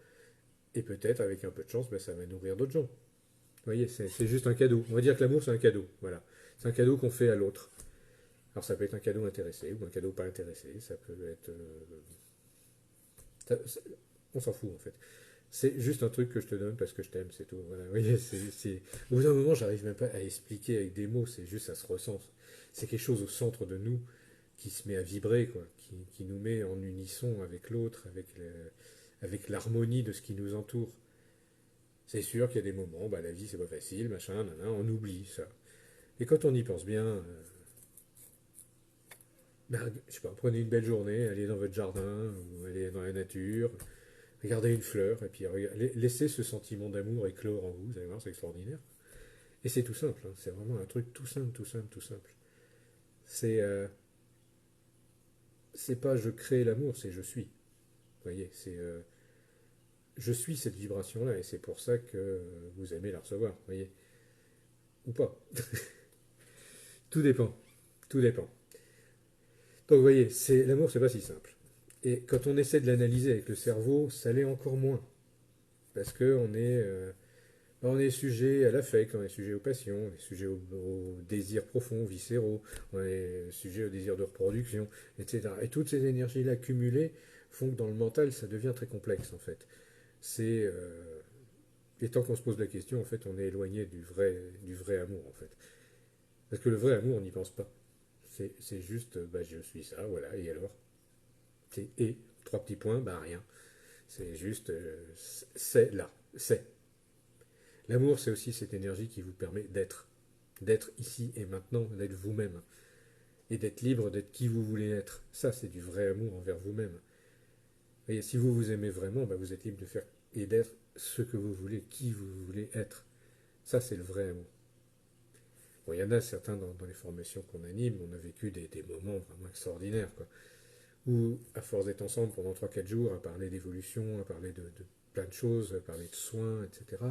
et peut-être avec un peu de chance, ben, ça va nourrir d'autres gens. Vous voyez, c'est juste un cadeau. On va dire que l'amour c'est un cadeau, voilà. C'est un cadeau qu'on fait à l'autre. Alors ça peut être un cadeau intéressé ou un cadeau pas intéressé, ça peut être... on s'en fout en fait. C'est juste un truc que je te donne parce que je t'aime, c'est tout. Voilà. Vous voyez, au bout d'un moment, j'arrive même pas à expliquer avec des mots, c'est juste ça se ressent. C'est quelque chose au centre de nous qui se met à vibrer, quoi, qui nous met en unisson avec l'autre, avec l'harmonie de ce qui nous entoure. C'est sûr qu'il y a des moments, bah, la vie c'est pas facile, machin, nanana, on oublie ça. Et quand on y pense bien, bah, je sais pas, prenez une belle journée, allez dans votre jardin, ou allez dans la nature, regardez une fleur, et puis laissez ce sentiment d'amour éclore en vous, vous allez voir, c'est extraordinaire. Et c'est tout simple, hein, c'est vraiment un truc tout simple, tout simple, tout simple. C'est c'est pas je crée l'amour, c'est je suis. Vous voyez, c'est je suis cette vibration-là, et c'est pour ça que vous aimez la recevoir, vous voyez. Ou pas. Tout dépend. Tout dépend. Donc vous voyez, l'amour, c'est pas si simple. Et quand on essaie de l'analyser avec le cerveau, ça l'est encore moins. Parce que on est sujet à l'affect, on est sujet aux passions, on est sujet aux désirs profonds, viscéraux, on est sujet aux désirs de reproduction, etc. Et toutes ces énergies-là cumulées font que dans le mental, ça devient très complexe en fait. C'est et tant qu'on se pose la question, en fait, on est éloigné du vrai amour en fait. Parce que le vrai amour, on n'y pense pas. C'est juste, bah, je suis ça, voilà, et alors et, trois petits points, bah rien. C'est juste, c'est là, c'est. L'amour, c'est aussi cette énergie qui vous permet d'être ici et maintenant, d'être vous-même, et d'être libre d'être qui vous voulez être. Ça, c'est du vrai amour envers vous-même. Et si vous vous aimez vraiment, bah, vous êtes libre de faire et d'être ce que vous voulez, qui vous voulez être. Ça, c'est le vrai amour. Bon, il y en a certains dans les formations qu'on anime, on a vécu des moments vraiment extraordinaires, quoi. où, à force d'être ensemble pendant 3 4 jours, à parler d'évolution, à parler de plein de choses, à parler de soins, etc.,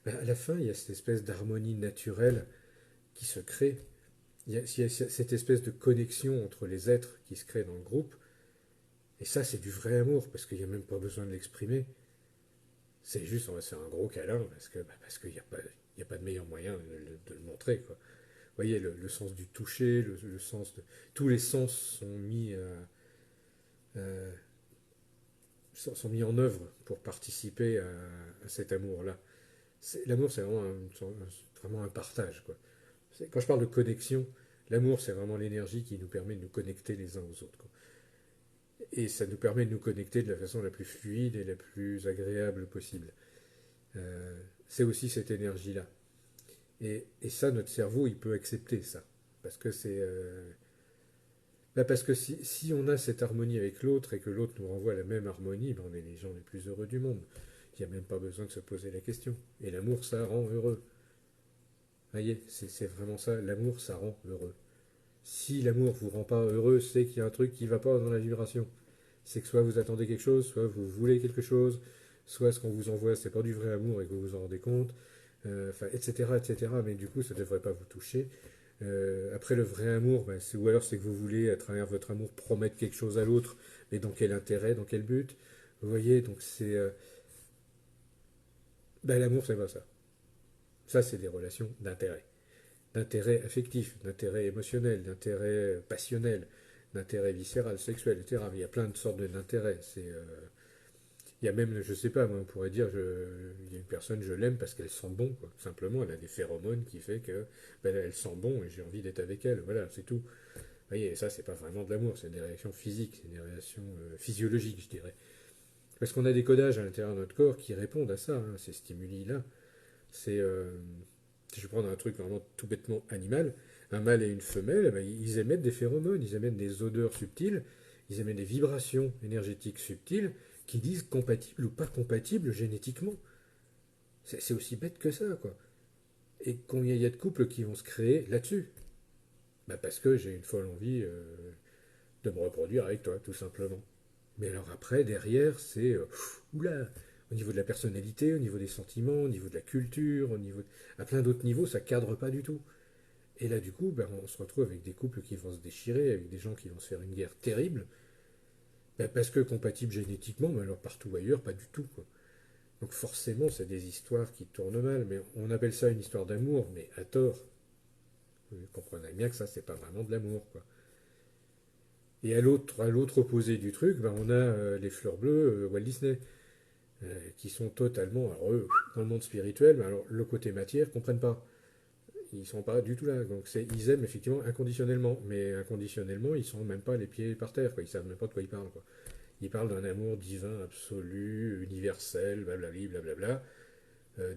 ben, à la fin, il y a cette espèce d'harmonie naturelle qui se crée. Il y a cette espèce de connexion entre les êtres qui se crée dans le groupe. Et ça, c'est du vrai amour, parce qu'il n'y a même pas besoin de l'exprimer. C'est juste, on va se faire un gros câlin, parce qu'il n'y a pas de meilleur moyen de le montrer, quoi. Vous voyez, le sens du toucher, le sens de... Tous les sens euh, sont mis en œuvre pour participer à cet amour-là. L'amour, c'est vraiment un partage, quoi. Quand je parle de connexion, l'amour, c'est vraiment l'énergie qui nous permet de nous connecter les uns aux autres, quoi. Et ça nous permet de nous connecter de la façon la plus fluide et la plus agréable possible. C'est aussi cette énergie-là. Et ça, notre cerveau, il peut accepter ça. Parce que parce que si on a cette harmonie avec l'autre et que l'autre nous renvoie la même harmonie, ben on est les gens les plus heureux du monde. Il n'y a même pas besoin de se poser la question. Et l'amour, ça rend heureux. Vous voyez, c'est vraiment ça. L'amour, ça rend heureux. Si l'amour vous rend pas heureux, c'est qu'il y a un truc qui ne va pas dans la vibration. C'est que soit vous attendez quelque chose, soit vous voulez quelque chose, soit ce qu'on vous envoie, c'est pas du vrai amour et que vous vous en rendez compte, etc., etc. Mais du coup, ça ne devrait pas vous toucher. Après, le vrai amour, ben, ou alors c'est que vous voulez, à travers votre amour, promettre quelque chose à l'autre, mais dans quel intérêt, dans quel but. Vous voyez, donc ben, l'amour, c'est pas ça. Ça, c'est des relations d'intérêt. D'intérêt affectif, d'intérêt émotionnel, d'intérêt passionnel, d'intérêt viscéral, sexuel, etc. Mais il y a plein de sortes d'intérêts. Il y a même, je sais pas, moi, on pourrait dire, il y a une personne, je l'aime parce qu'elle sent bon, quoi. Simplement, elle a des phéromones qui fait que ben, elle sent bon et j'ai envie d'être avec elle. Voilà, c'est tout. Vous voyez, et ça, c'est pas vraiment de l'amour, c'est des réactions physiques, c'est des réactions physiologiques, je dirais. Parce qu'on a des codages à l'intérieur de notre corps qui répondent à ça, hein, ces stimuli-là. C'est, je vais prendre un truc vraiment tout bêtement animal. Un mâle et une femelle, eh ben, ils émettent des phéromones, ils émettent des odeurs subtiles, ils émettent des vibrations énergétiques subtiles qui disent compatible ou pas compatible génétiquement. C'est aussi bête que ça, quoi. Et combien il y a de couples qui vont se créer là-dessus? Bah parce que j'ai une folle envie de me reproduire avec toi, tout simplement. Mais alors après, derrière, c'est oula, au niveau de la personnalité, au niveau des sentiments, au niveau de la culture, à plein d'autres niveaux, ça cadre pas du tout. Et là, du coup, ben, on se retrouve avec des couples qui vont se déchirer, avec des gens qui vont se faire une guerre terrible, ben, parce que compatibles génétiquement, mais alors partout ailleurs, pas du tout, quoi. Donc forcément, c'est des histoires qui tournent mal, mais on appelle ça une histoire d'amour, mais à tort. Vous comprenez bien que ça, c'est pas vraiment de l'amour, quoi. Et à l'autre opposé du truc, ben, on a les fleurs bleues Walt Disney, qui sont totalement, alors eux, dans le monde spirituel, mais alors le côté matière, ils comprennent pas. Ils sont pas du tout là. Donc ils aiment effectivement inconditionnellement, mais inconditionnellement, ils sont même pas les pieds par terre, quoi. Ils savent même pas de quoi ils parlent, quoi. Ils parlent d'un amour divin, absolu, universel, blablabli, blablabla.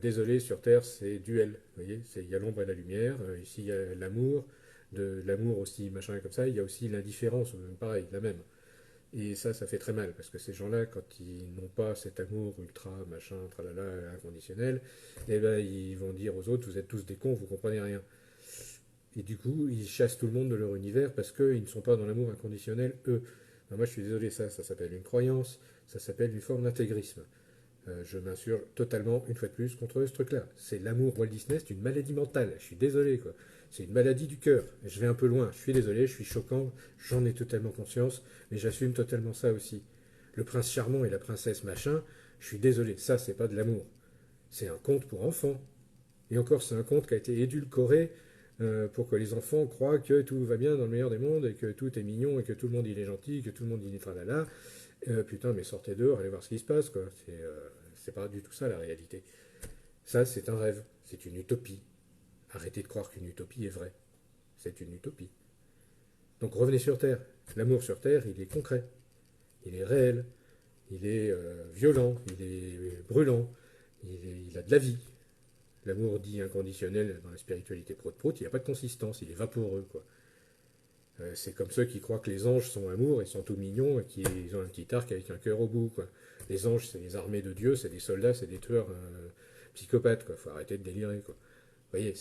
Désolé, sur Terre, c'est duel. Vous voyez, il y a l'ombre et la lumière. Ici, il y a l'amour, de l'amour aussi, machin comme ça. Il y a aussi l'indifférence, pareil, la même. Et ça fait très mal, parce que ces gens-là, quand ils n'ont pas cet amour ultra, machin, tralala, inconditionnel, eh ben, ils vont dire aux autres, vous êtes tous des cons, vous comprenez rien. Et du coup, ils chassent tout le monde de leur univers parce qu'ils ne sont pas dans l'amour inconditionnel, eux. Alors moi, je suis désolé, ça s'appelle une croyance, ça s'appelle une forme d'intégrisme. Je m'insurge totalement, une fois de plus, contre ce truc-là. C'est l'amour Walt Disney, c'est une maladie mentale. Je suis désolé, quoi. C'est une maladie du cœur. Je vais un peu loin. Je suis désolé, je suis choquant. J'en ai totalement conscience, mais j'assume totalement ça aussi. Le prince charmant et la princesse machin, je suis désolé. Ça, c'est pas de l'amour. C'est un conte pour enfants. Et encore, c'est un conte qui a été édulcoré pour que les enfants croient que tout va bien dans le meilleur des mondes et que tout est mignon et que tout le monde il est gentil, que tout le monde il est tralala. Putain, mais sortez dehors, allez voir ce qui se passe, quoi. C'est pas du tout ça la réalité. Ça, c'est un rêve, c'est une utopie. Arrêtez de croire qu'une utopie est vraie. C'est une utopie. Donc revenez sur Terre. L'amour sur Terre, il est concret, il est réel, il est violent, il est brûlant, il a de la vie. L'amour dit inconditionnel dans la spiritualité prout-prout, il n'y a pas de consistance, il est vaporeux, quoi. C'est comme ceux qui croient que les anges sont amour et sont tout mignons et qu'ils ont un petit arc avec un cœur au bout, quoi. Les anges, c'est les armées de Dieu, c'est des soldats, c'est des tueurs psychopathes, quoi. Faut arrêter de délirer, quoi. Vous voyez,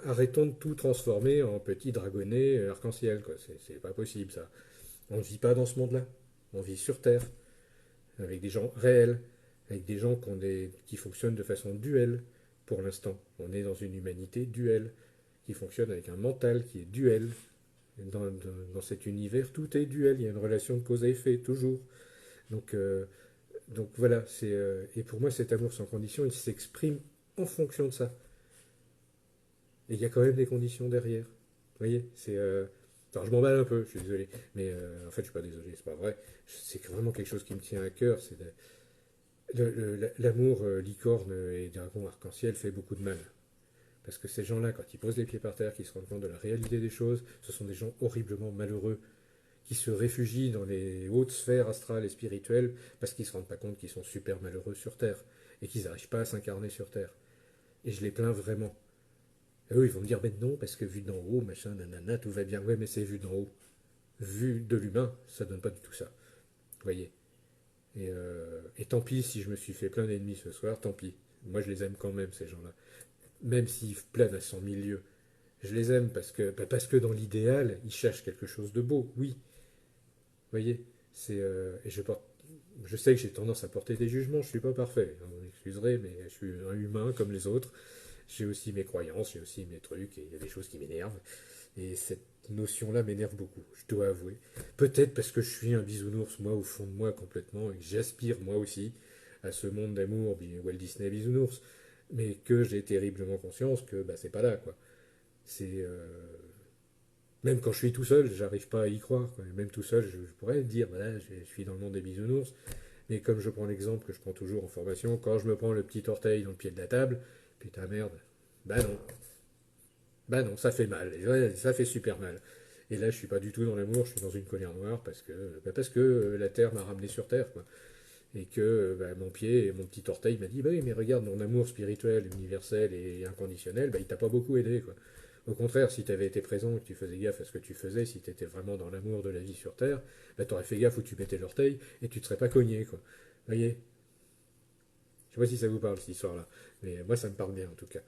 arrêtons de tout transformer en petit dragonnet arc-en-ciel, quoi. C'est pas possible, ça. On ne vit pas dans ce monde-là. On vit sur Terre, avec des gens réels, avec des gens qui fonctionnent de façon duelle pour l'instant. On est dans une humanité duelle, qui fonctionne avec un mental qui est duel. Dans cet univers, tout est duel, il y a une relation de cause à effet, toujours. Donc, euh, donc voilà, et pour moi cet amour sans condition, il s'exprime en fonction de ça. Et il y a quand même des conditions derrière. Vous voyez, alors je m'emballe un peu, je suis désolé, mais en fait je suis pas désolé, c'est pas vrai. C'est vraiment quelque chose qui me tient à cœur. L'amour licorne et dragon arc-en-ciel fait beaucoup de mal. Parce que ces gens-là, quand ils posent les pieds par terre, qui se rendent compte de la réalité des choses, ce sont des gens horriblement malheureux, qui se réfugient dans les hautes sphères astrales et spirituelles parce qu'ils ne se rendent pas compte qu'ils sont super malheureux sur Terre et qu'ils n'arrivent pas à s'incarner sur Terre. Et je les plains vraiment. Et eux, ils vont me dire, ben non, parce que vu d'en haut, machin, nanana, tout va bien. Ouais, mais c'est vu d'en haut. Vu de l'humain, ça donne pas du tout ça. Vous voyez. Et tant pis si je me suis fait plein d'ennemis ce soir, tant pis. Moi, je les aime quand même, ces gens-là. Même s'ils planent à 100 000 lieues. Je les aime parce que dans l'idéal, ils cherchent quelque chose de beau, oui. Vous voyez. Et je sais que j'ai tendance à porter des jugements, je suis pas parfait. Vous m'excuserez, mais je suis un humain comme les autres. J'ai aussi mes croyances, j'ai aussi mes trucs, et il y a des choses qui m'énervent. Et cette notion-là m'énerve beaucoup, je dois avouer. Peut-être parce que je suis un bisounours, moi, au fond de moi, complètement, et que j'aspire, moi aussi, à ce monde d'amour, Walt Disney bisounours, mais que j'ai terriblement conscience que bah, c'est pas là, quoi. C'est. Même quand je suis tout seul, j'arrive pas à y croire, quoi. Même tout seul, je pourrais dire, voilà, je suis dans le monde des bisounours, mais comme je prends l'exemple que je prends toujours en formation, quand je me prends le petit orteil dans le pied de la table, putain merde, bah non, bah non, ça fait mal, et ouais, ça fait super mal. Et là, je suis pas du tout dans l'amour, je suis dans une colère noire parce que la Terre m'a ramené sur Terre, quoi. Et que bah, mon pied et mon petit orteil m'a dit, bah oui, mais regarde, mon amour spirituel, universel et inconditionnel, bah, il t'a pas beaucoup aidé, quoi. Au contraire, si tu avais été présent, que tu faisais gaffe à ce que tu faisais, si tu étais vraiment dans l'amour de la vie sur Terre, bah, tu aurais fait gaffe où tu mettais l'orteil et tu ne te serais pas cogné, quoi. Vous voyez. Je sais pas si ça vous parle, cette histoire-là. Mais moi, ça me parle bien, en tout cas.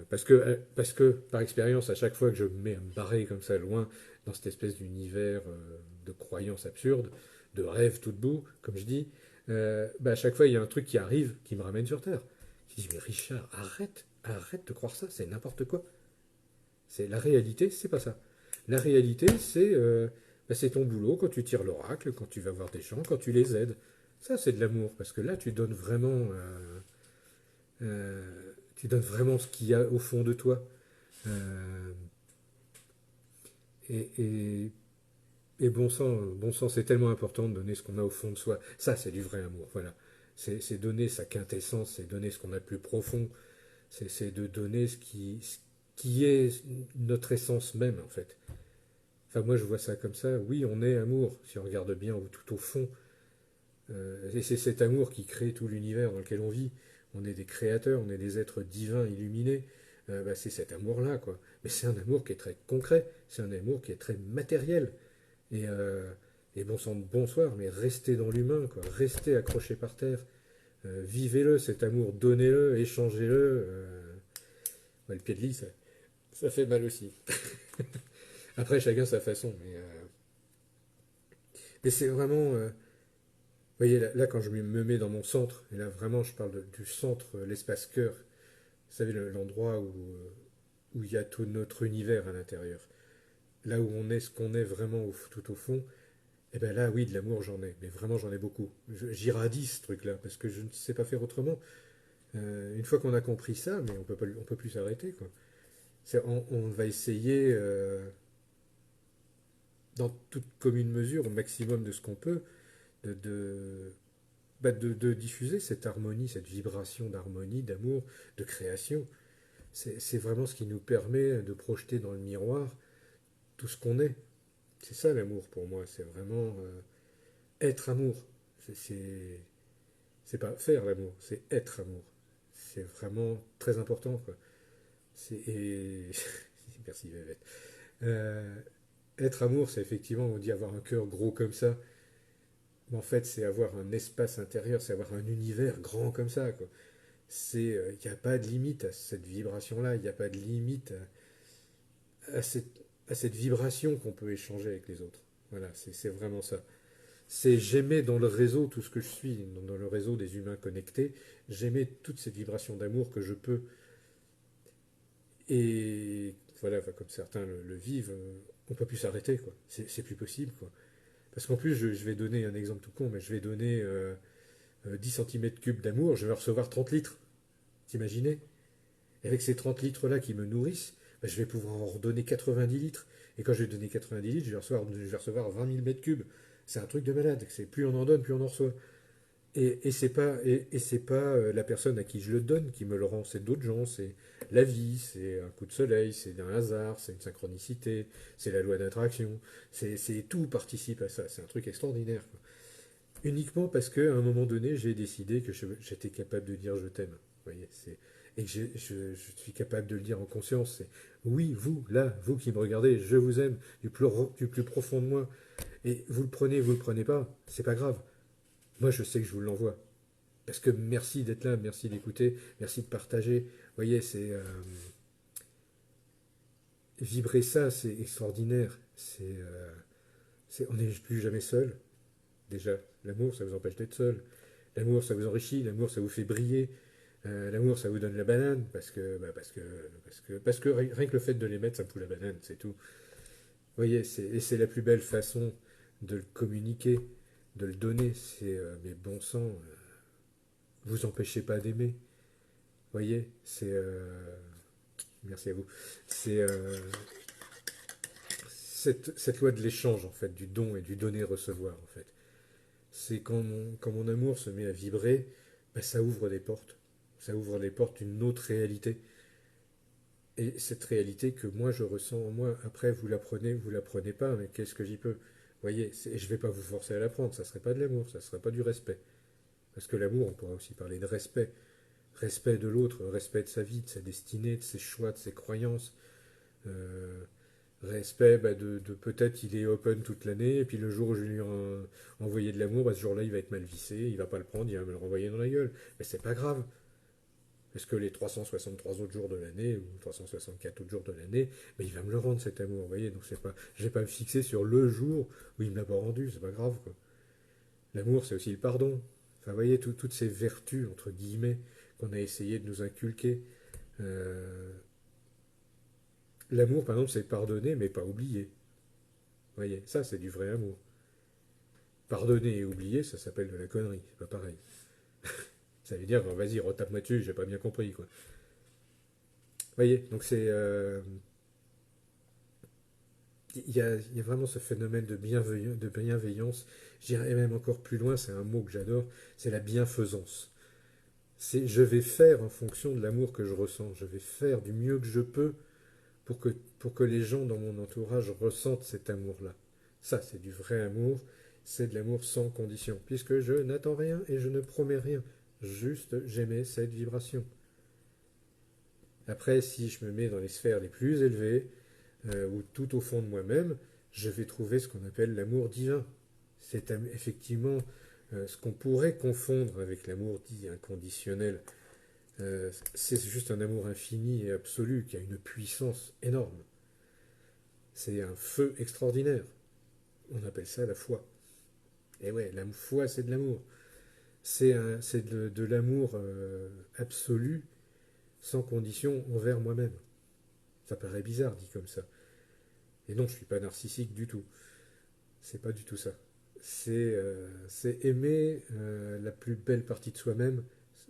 Parce que, par expérience, à chaque fois que je me mets à me barrer comme ça, loin, dans cette espèce d'univers de croyances absurdes, de rêves tout debout, comme je dis, bah, à chaque fois, il y a un truc qui arrive qui me ramène sur Terre. Je dis, mais Richard, arrête de croire ça, c'est n'importe quoi. C'est la réalité, c'est pas ça. La réalité, bah, c'est ton boulot quand tu tires l'oracle, quand tu vas voir des gens, quand tu les aides. Ça, c'est de l'amour, parce que là, tu donnes vraiment ce qu'il y a au fond de toi. Euh, et, et, et bon sang, c'est tellement important de donner ce qu'on a au fond de soi. Ça, c'est du vrai amour. Voilà. C'est donner sa quintessence, c'est donner ce qu'on a de plus profond, c'est de donner ce qui est notre essence même, en fait. Enfin, moi, je vois ça comme ça. Oui, on est amour, si on regarde bien tout au fond. Et c'est cet amour qui crée tout l'univers dans lequel on vit. On est des créateurs, on est des êtres divins illuminés. Bah, c'est cet amour-là, quoi. Mais c'est un amour qui est très concret, c'est un amour qui est très matériel. Et, euh, et bon sang de bonsoir, mais restez dans l'humain, quoi. Restez accroché par terre. Vivez-le, cet amour, donnez-le, échangez-le. Ouais, le pied de lit, ça fait mal aussi. Après, chacun sa façon. Mais c'est vraiment. Vous voyez, là, quand je me mets dans mon centre, et là vraiment je parle du centre, l'espace cœur, vous savez, l'endroit où il y a tout notre univers à l'intérieur, là où on est ce qu'on est vraiment tout au fond, et bien là, oui, de l'amour j'en ai, mais vraiment j'en ai beaucoup. J'irradie ce truc-là, parce que je ne sais pas faire autrement. Une fois qu'on a compris ça, mais on peut plus s'arrêter, quoi. On va essayer, dans toute commune mesure, au maximum de ce qu'on peut, de, de, de diffuser cette harmonie, cette vibration d'harmonie, d'amour, de création. C'est vraiment ce qui nous permet de projeter dans le miroir tout ce qu'on est. C'est ça l'amour pour moi, c'est vraiment être amour. C'est pas faire l'amour, c'est être amour. C'est vraiment très important, quoi. Et merci Vivette. Euh, Être amour, c'est effectivement, on dit avoir un cœur gros comme ça, mais en fait, c'est avoir un espace intérieur, c'est avoir un univers grand comme ça, quoi. Il n'y a pas de limite à cette vibration-là, il n'y a pas de limite à cette vibration qu'on peut échanger avec les autres. Voilà, c'est vraiment ça. C'est j'aimais dans le réseau tout ce que je suis, dans le réseau des humains connectés, j'aimais toutes ces vibrations d'amour que je peux. Et voilà, enfin, comme certains le vivent, on peut plus s'arrêter, quoi. C'est plus possible, quoi. Parce qu'en plus, je vais donner un exemple tout con, mais je vais donner 10 cm3 d'amour, je vais recevoir 30 litres. T'imaginez? Et avec ces 30 litres-là qui me nourrissent, bah, je vais pouvoir en redonner 90 litres. Et quand je vais donner 90 litres, je vais recevoir 20 000 mètres cubes. C'est un truc de malade. C'est plus on en donne, plus on en reçoit. Et c'est pas la personne à qui je le donne qui me le rend, c'est d'autres gens, c'est la vie, c'est un coup de soleil, c'est un hasard, c'est une synchronicité, c'est la loi d'attraction, tout participe à ça, c'est un truc extraordinaire, quoi. Uniquement parce qu'à un moment donné, j'ai décidé que j'étais capable de dire je t'aime. Vous voyez, et que je suis capable de le dire en conscience. C'est oui, vous, là, vous qui me regardez, je vous aime du plus profond de moi. Et vous le prenez pas, c'est pas grave. Moi, je sais que je vous l'envoie. Parce que merci d'être là, merci d'écouter, merci de partager. Vous voyez, vibrer ça, c'est extraordinaire. On n'est plus jamais seul. Déjà, l'amour, ça vous empêche d'être seul. L'amour, ça vous enrichit. L'amour, ça vous fait briller. L'amour, ça vous donne la banane parce que rien que le fait de les mettre, ça me fout la banane, c'est tout. Vous voyez, et c'est la plus belle façon de le communiquer, de le donner. Mais bon sang, vous empêchez pas d'aimer. Vous voyez, merci à vous. C'est cette loi de l'échange, en fait, du don et du donner-recevoir, en fait. C'est quand mon amour se met à vibrer, ben, ça ouvre des portes. Ça ouvre les portes d'une autre réalité. Et cette réalité que moi je ressens en moi, après vous la prenez pas, mais qu'est-ce que j'y peux? Vous voyez, et je ne vais pas vous forcer à la prendre, ça ne serait pas de l'amour, ça ne serait pas du respect. Parce que l'amour, on pourra aussi parler de respect. Respect de l'autre, respect de sa vie, de sa destinée, de ses choix, de ses croyances. Euh, Respect de peut-être il est open toute l'année, et puis le jour où je lui ai envoyé de l'amour, bah, ce jour-là il va être mal vissé, il va pas le prendre, il va me le renvoyer dans la gueule. Mais c'est pas grave. Parce que les 363 autres jours de l'année, ou 364 autres jours de l'année, mais il va me le rendre cet amour, vous voyez, donc c'est pas. Je vais pas me fixer sur le jour où il me l'a pas rendu, c'est pas grave, quoi. L'amour, c'est aussi le pardon. Enfin, vous voyez, toutes ces vertus, entre guillemets, qu'on a essayé de nous inculquer. Euh, L'amour, par exemple, c'est pardonner, mais pas oublier. Vous voyez, ça, c'est du vrai amour. Pardonner et oublier, ça s'appelle de la connerie, c'est pas pareil. Ça veut dire, vas-y, retape-moi dessus, j'ai pas bien compris, quoi. Vous voyez, donc il y a vraiment ce phénomène de bienveillance. J'irais même encore plus loin, c'est un mot que j'adore, c'est la bienfaisance. C'est je vais faire en fonction de l'amour que je ressens, je vais faire du mieux que je peux pour que, pour que les gens dans mon entourage ressentent cet amour-là. Ça, c'est du vrai amour, c'est de l'amour sans condition, puisque je n'attends rien et je ne promets rien. Juste, j'aimais cette vibration. Après, si je me mets dans les sphères les plus élevées, ou tout au fond de moi-même, je vais trouver ce qu'on appelle l'amour divin. C'est effectivement ce qu'on pourrait confondre avec l'amour dit inconditionnel. C'est juste un amour infini et absolu qui a une puissance énorme. C'est un feu extraordinaire. On appelle ça la foi. Et ouais, la foi, c'est de l'amour. C'est de l'amour absolu, sans condition, envers moi-même. Ça paraît bizarre dit comme ça. Et non, je ne suis pas narcissique du tout. C'est pas du tout ça. C'est aimer la plus belle partie de soi-même,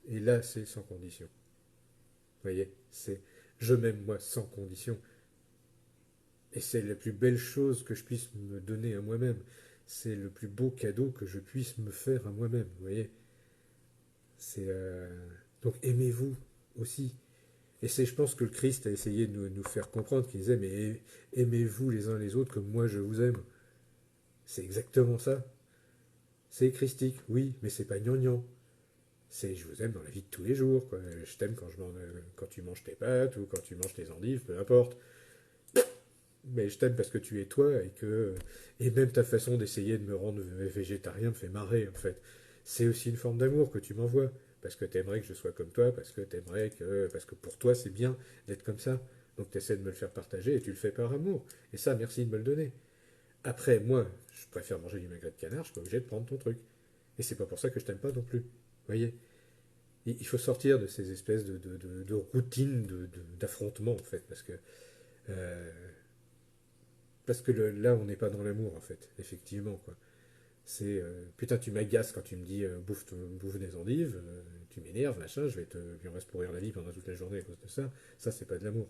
et là, c'est sans condition. Vous voyez, c'est je m'aime moi sans condition, et c'est la plus belle chose que je puisse me donner à moi-même. C'est le plus beau cadeau que je puisse me faire à moi-même. Vous voyez, c'est donc aimez-vous aussi. Et c'est, je pense que le Christ a essayé de nous faire comprendre qu'il disait mais aimez-vous les uns les autres comme moi je vous aime. C'est exactement ça. C'est christique, oui, mais c'est pas gnangnan. C'est je vous aime dans la vie de tous les jours, quoi. Je t'aime quand tu manges tes pâtes ou quand tu manges tes endives, peu importe. Mais je t'aime parce que tu es toi et même ta façon d'essayer de me rendre végétarien me fait marrer en fait. C'est aussi une forme d'amour que tu m'envoies parce que t'aimerais que je sois comme toi, parce que pour toi c'est bien d'être comme ça. Donc tu essaies de me le faire partager et tu le fais par amour. Et ça, merci de me le donner. Après, moi, je préfère manger du magret de canard, je suis pas obligé de prendre ton truc. Et c'est pas pour ça que je t'aime pas non plus. Vous voyez? Il faut sortir de ces espèces de routines d'affrontement, en fait, euh, parce que là, on n'est pas dans l'amour, en fait, effectivement, quoi. C'est putain, tu m'agaces quand tu me dis bouffe des endives, tu m'énerves, machin, il me reste pourrir la vie pendant toute la journée à cause de ça. Ça, c'est pas de l'amour.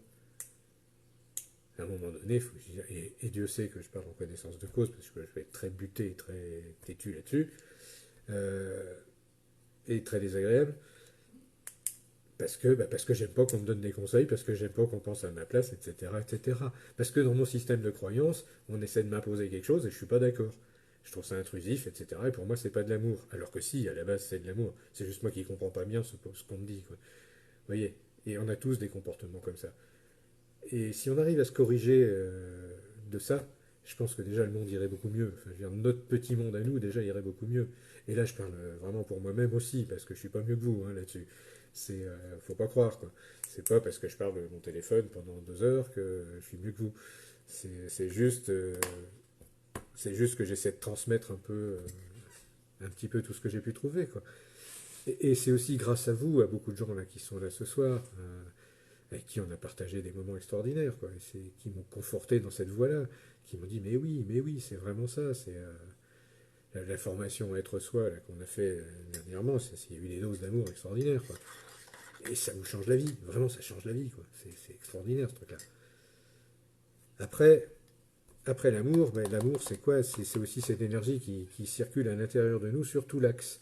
À un moment donné, et Dieu sait que je parle en connaissance de cause, parce que je vais être très buté, très têtu là-dessus, euh, et très désagréable, parce que j'aime pas qu'on me donne des conseils, parce que j'aime pas qu'on pense à ma place, etc., etc. Parce que dans mon système de croyance, on essaie de m'imposer quelque chose et je suis pas d'accord. Je trouve ça intrusif, etc. Et pour moi, c'est pas de l'amour. Alors que si, à la base, c'est de l'amour. C'est juste moi qui comprends pas bien ce qu'on me dit, quoi. Vous voyez? Et on a tous des comportements comme ça. Et si on arrive à se corriger de ça, je pense que déjà le monde irait beaucoup mieux. Enfin, je veux dire, notre petit monde à nous déjà irait beaucoup mieux. Et là, je parle vraiment pour moi-même aussi, parce que je suis pas mieux que vous hein, là-dessus. Faut pas croire quoi. C'est pas parce que je parle de mon téléphone pendant 2 heures que je suis mieux que vous. C'est juste, c'est juste que j'essaie de transmettre un petit peu tout ce que j'ai pu trouver quoi. Et c'est aussi grâce à vous, à beaucoup de gens là qui sont là ce soir, avec qui on a partagé des moments extraordinaires, quoi. Et qui m'ont conforté dans cette voie-là, qui m'ont dit mais oui, c'est vraiment ça. C'est la formation être soi là, qu'on a fait dernièrement. Il y a eu des doses d'amour extraordinaires, quoi. Et ça vous change la vie, vraiment, ça change la vie, quoi. C'est extraordinaire ce truc-là. Après, après l'amour, ben, l'amour c'est quoi? C'est aussi cette énergie qui circule à l'intérieur de nous sur tout l'axe.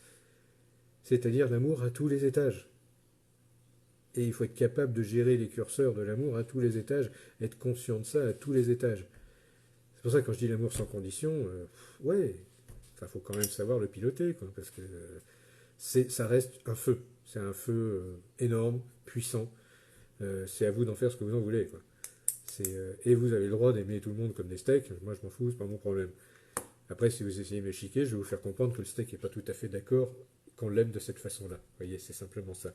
C'est-à-dire l'amour à tous les étages. Et il faut être capable de gérer les curseurs de l'amour à tous les étages, être conscient de ça à tous les étages. C'est pour ça que quand je dis l'amour sans condition, ouais, enfin faut quand même savoir le piloter, quoi, parce que ça reste un feu. C'est un feu énorme, puissant. C'est à vous d'en faire ce que vous en voulez, quoi. Et vous avez le droit d'aimer tout le monde comme des steaks. Moi, je m'en fous, c'est pas mon problème. Après, si vous essayez de me chiquer, je vais vous faire comprendre que le steak n'est pas tout à fait d'accord qu'on l'aime de cette façon-là. Vous voyez, c'est simplement ça.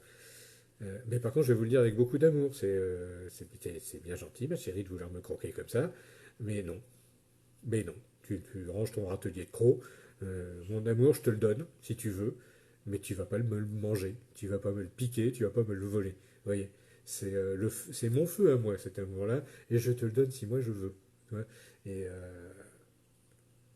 Mais par contre, je vais vous le dire avec beaucoup d'amour. C'est bien gentil, ma chérie, de vouloir me croquer comme ça. Mais non. Mais non. Tu ranges ton râtelier de crocs. Mon amour, je te le donne, si tu veux. Mais tu vas pas me le manger. Tu vas pas me le piquer. Tu vas pas me le voler. Vous voyez, c'est mon feu à moi, cet amour-là. Et je te le donne si moi je veux. Ouais. Et, euh,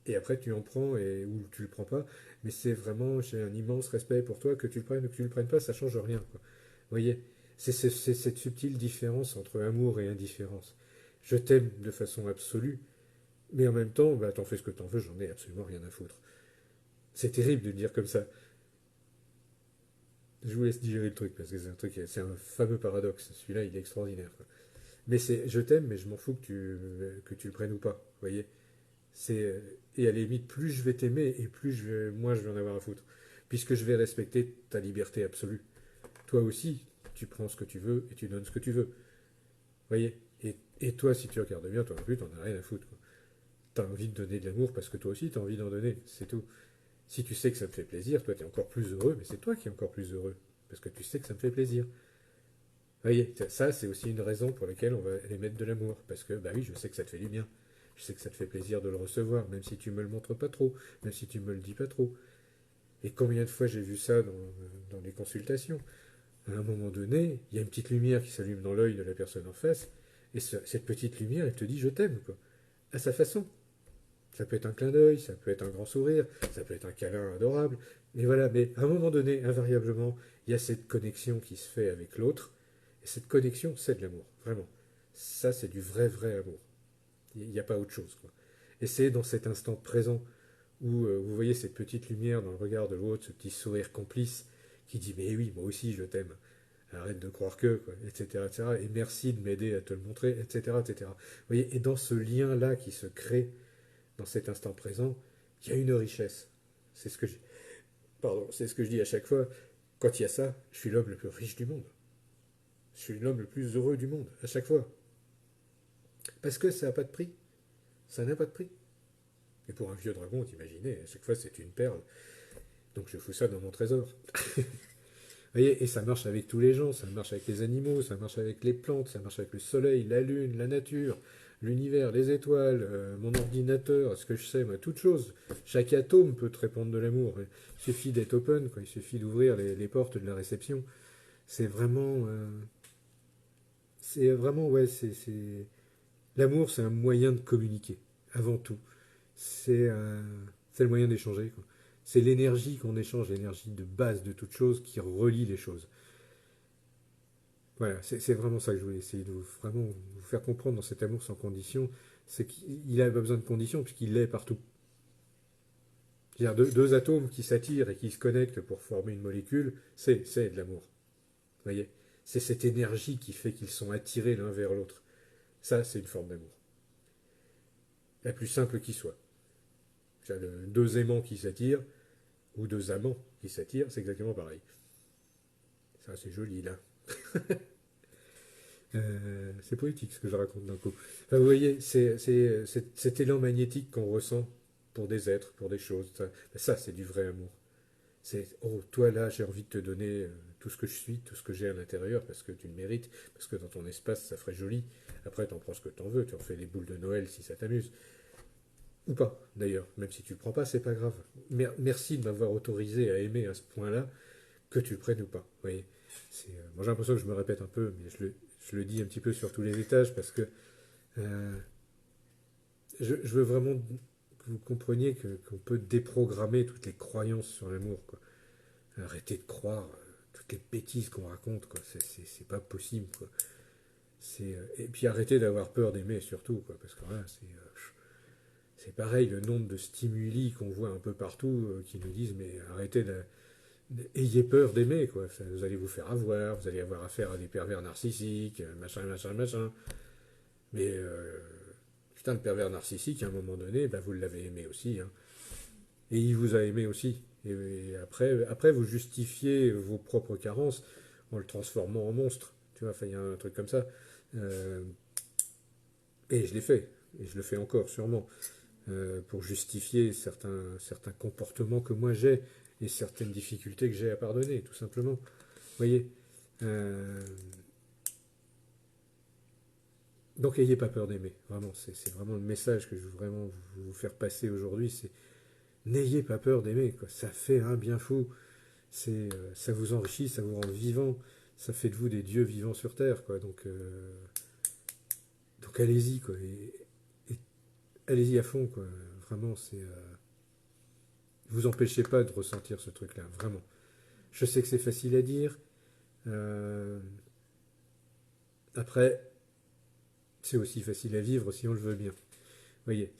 et après, tu en prends ou tu le prends pas. Mais c'est vraiment, j'ai un immense respect pour toi. Que tu le prennes ou que tu le prennes pas, ça change rien, quoi. Vous voyez, c'est cette subtile différence entre amour et indifférence. Je t'aime de façon absolue, mais en même temps, bah, t'en fais ce que t'en veux, j'en ai absolument rien à foutre. C'est terrible de le dire comme ça. Je vous laisse digérer le truc, parce que c'est un fameux paradoxe. Celui-là, il est extraordinaire, quoi. Mais je t'aime, mais je m'en fous que tu le prennes ou pas. Vous voyez, c'est, et à la limite, plus je vais t'aimer, et moins je vais en avoir à foutre. Puisque je vais respecter ta liberté absolue. Toi aussi, tu prends ce que tu veux et tu donnes ce que tu veux. Voyez, et toi, si tu regardes bien, toi non plus, t'en as rien à foutre. T'as envie de donner de l'amour parce que toi aussi, t'as envie d'en donner. C'est tout. Si tu sais que ça te fait plaisir, toi, t'es encore plus heureux, mais c'est toi qui es encore plus heureux. Parce que tu sais que ça me fait plaisir. Voyez, ça, c'est aussi une raison pour laquelle on va émettre de l'amour. Parce que, bah oui, je sais que ça te fait du bien. Je sais que ça te fait plaisir de le recevoir, même si tu me le montres pas trop, même si tu me le dis pas trop. Et combien de fois j'ai vu ça dans les consultations? À un moment donné, il y a une petite lumière qui s'allume dans l'œil de la personne en face, et cette petite lumière, elle te dit je t'aime, quoi. À sa façon. Ça peut être un clin d'œil, ça peut être un grand sourire, ça peut être un câlin adorable. Mais voilà, mais à un moment donné, invariablement, il y a cette connexion qui se fait avec l'autre. Et cette connexion, c'est de l'amour, vraiment. Ça, c'est du vrai, vrai amour. Il n'y a pas autre chose, quoi. Et c'est dans cet instant présent où vous voyez cette petite lumière dans le regard de l'autre, ce petit sourire complice qui dit mais oui, moi aussi je t'aime. Arrête de croire que, quoi, etc., etc. Et merci de m'aider à te le montrer, etc., etc. Vous voyez, et dans ce lien-là qui se crée dans cet instant présent, il y a une richesse. C'est ce que je, pardon, c'est ce que je dis à chaque fois. Quand il y a ça, je suis l'homme le plus riche du monde. Je suis l'homme le plus heureux du monde, à chaque fois. Parce que ça n'a pas de prix. Ça n'a pas de prix. Et pour un vieux dragon, t'imaginez, à chaque fois c'est une perle. Donc je fous ça dans mon trésor. Vous voyez, et ça marche avec tous les gens, ça marche avec les animaux, ça marche avec les plantes, ça marche avec le soleil, la lune, la nature. l'univers, les étoiles, mon ordinateur, ce que je sais, moi, toute chose. Chaque atome peut te répondre de l'amour. Il suffit d'être open, quoi. Il suffit d'ouvrir les portes de la réception. C'est vraiment, ouais, l'amour, c'est un moyen de communiquer, avant tout. C'est un- c'est le moyen d'échanger, quoi. C'est l'énergie qu'on échange, l'énergie de base de toute chose qui relie les choses. Voilà, c'est vraiment ça que je voulais essayer de vraiment vous faire comprendre dans cet amour sans condition. C'est qu'il n'a pas besoin de conditions puisqu'il l'est partout. C'est-à-dire deux atomes qui s'attirent et qui se connectent pour former une molécule, c'est de l'amour. Vous voyez? C'est cette énergie qui fait qu'ils sont attirés l'un vers l'autre. Ça, c'est une forme d'amour. La plus simple qui soit. Deux aimants qui s'attirent, ou deux amants qui s'attirent, c'est exactement pareil. Ça, c'est joli, là. C'est poétique ce que je raconte d'un coup. Enfin, vous voyez, c'est cet élan magnétique qu'on ressent pour des êtres, pour des choses. Ça, c'est du vrai amour. C'est, oh, toi là, j'ai envie de te donner tout ce que je suis, tout ce que j'ai à l'intérieur, parce que tu le mérites, parce que dans ton espace, ça ferait joli. Après, t'en prends ce que t'en veux, tu en fais des boules de Noël si ça t'amuse. Ou pas, d'ailleurs. Même si tu le prends pas, c'est pas grave. Merci de m'avoir autorisé à aimer à ce point-là, que tu le prennes ou pas. Vous voyez, moi j'ai l'impression que je me répète un peu, mais je le dis un petit peu sur tous les étages, parce que euh, je veux vraiment que vous compreniez qu'on peut déprogrammer toutes les croyances sur l'amour, quoi. Arrêtez de croire toutes les bêtises qu'on raconte, quoi. C'est pas possible, quoi. Et puis arrêtez d'avoir peur d'aimer, surtout, quoi. Parce que là, c'est pareil, le nombre de stimuli qu'on voit un peu partout qui nous disent, mais arrêtez ayez peur d'aimer, quoi. Vous allez vous faire avoir, vous allez avoir affaire à des pervers narcissiques, machin, machin, machin. Mais putain, le pervers narcissique, à un moment donné, bah, vous l'avez aimé aussi, hein. Et il vous a aimé aussi. Et après, vous justifiez vos propres carences en le transformant en monstre. Tu vois, enfin, il y a un truc comme ça. Euh, et je l'ai fait. Et je le fais encore, sûrement. Pour justifier certains comportements que moi j'ai et certaines difficultés que j'ai à pardonner, tout simplement. Vous voyez. Euh, donc, ayez pas peur d'aimer. Vraiment, c'est vraiment le message que je veux vraiment vous faire passer aujourd'hui. C'est n'ayez pas peur d'aimer, quoi. Ça fait un bien fou. Ça vous enrichit, ça vous rend vivant, ça fait de vous des dieux vivants sur terre, quoi. Donc allez-y, quoi. Et allez-y à fond, quoi. Vraiment, vous empêchez pas de ressentir ce truc-là, vraiment. Je sais que c'est facile à dire. euh, Après, c'est aussi facile à vivre si on le veut bien. Vous voyez,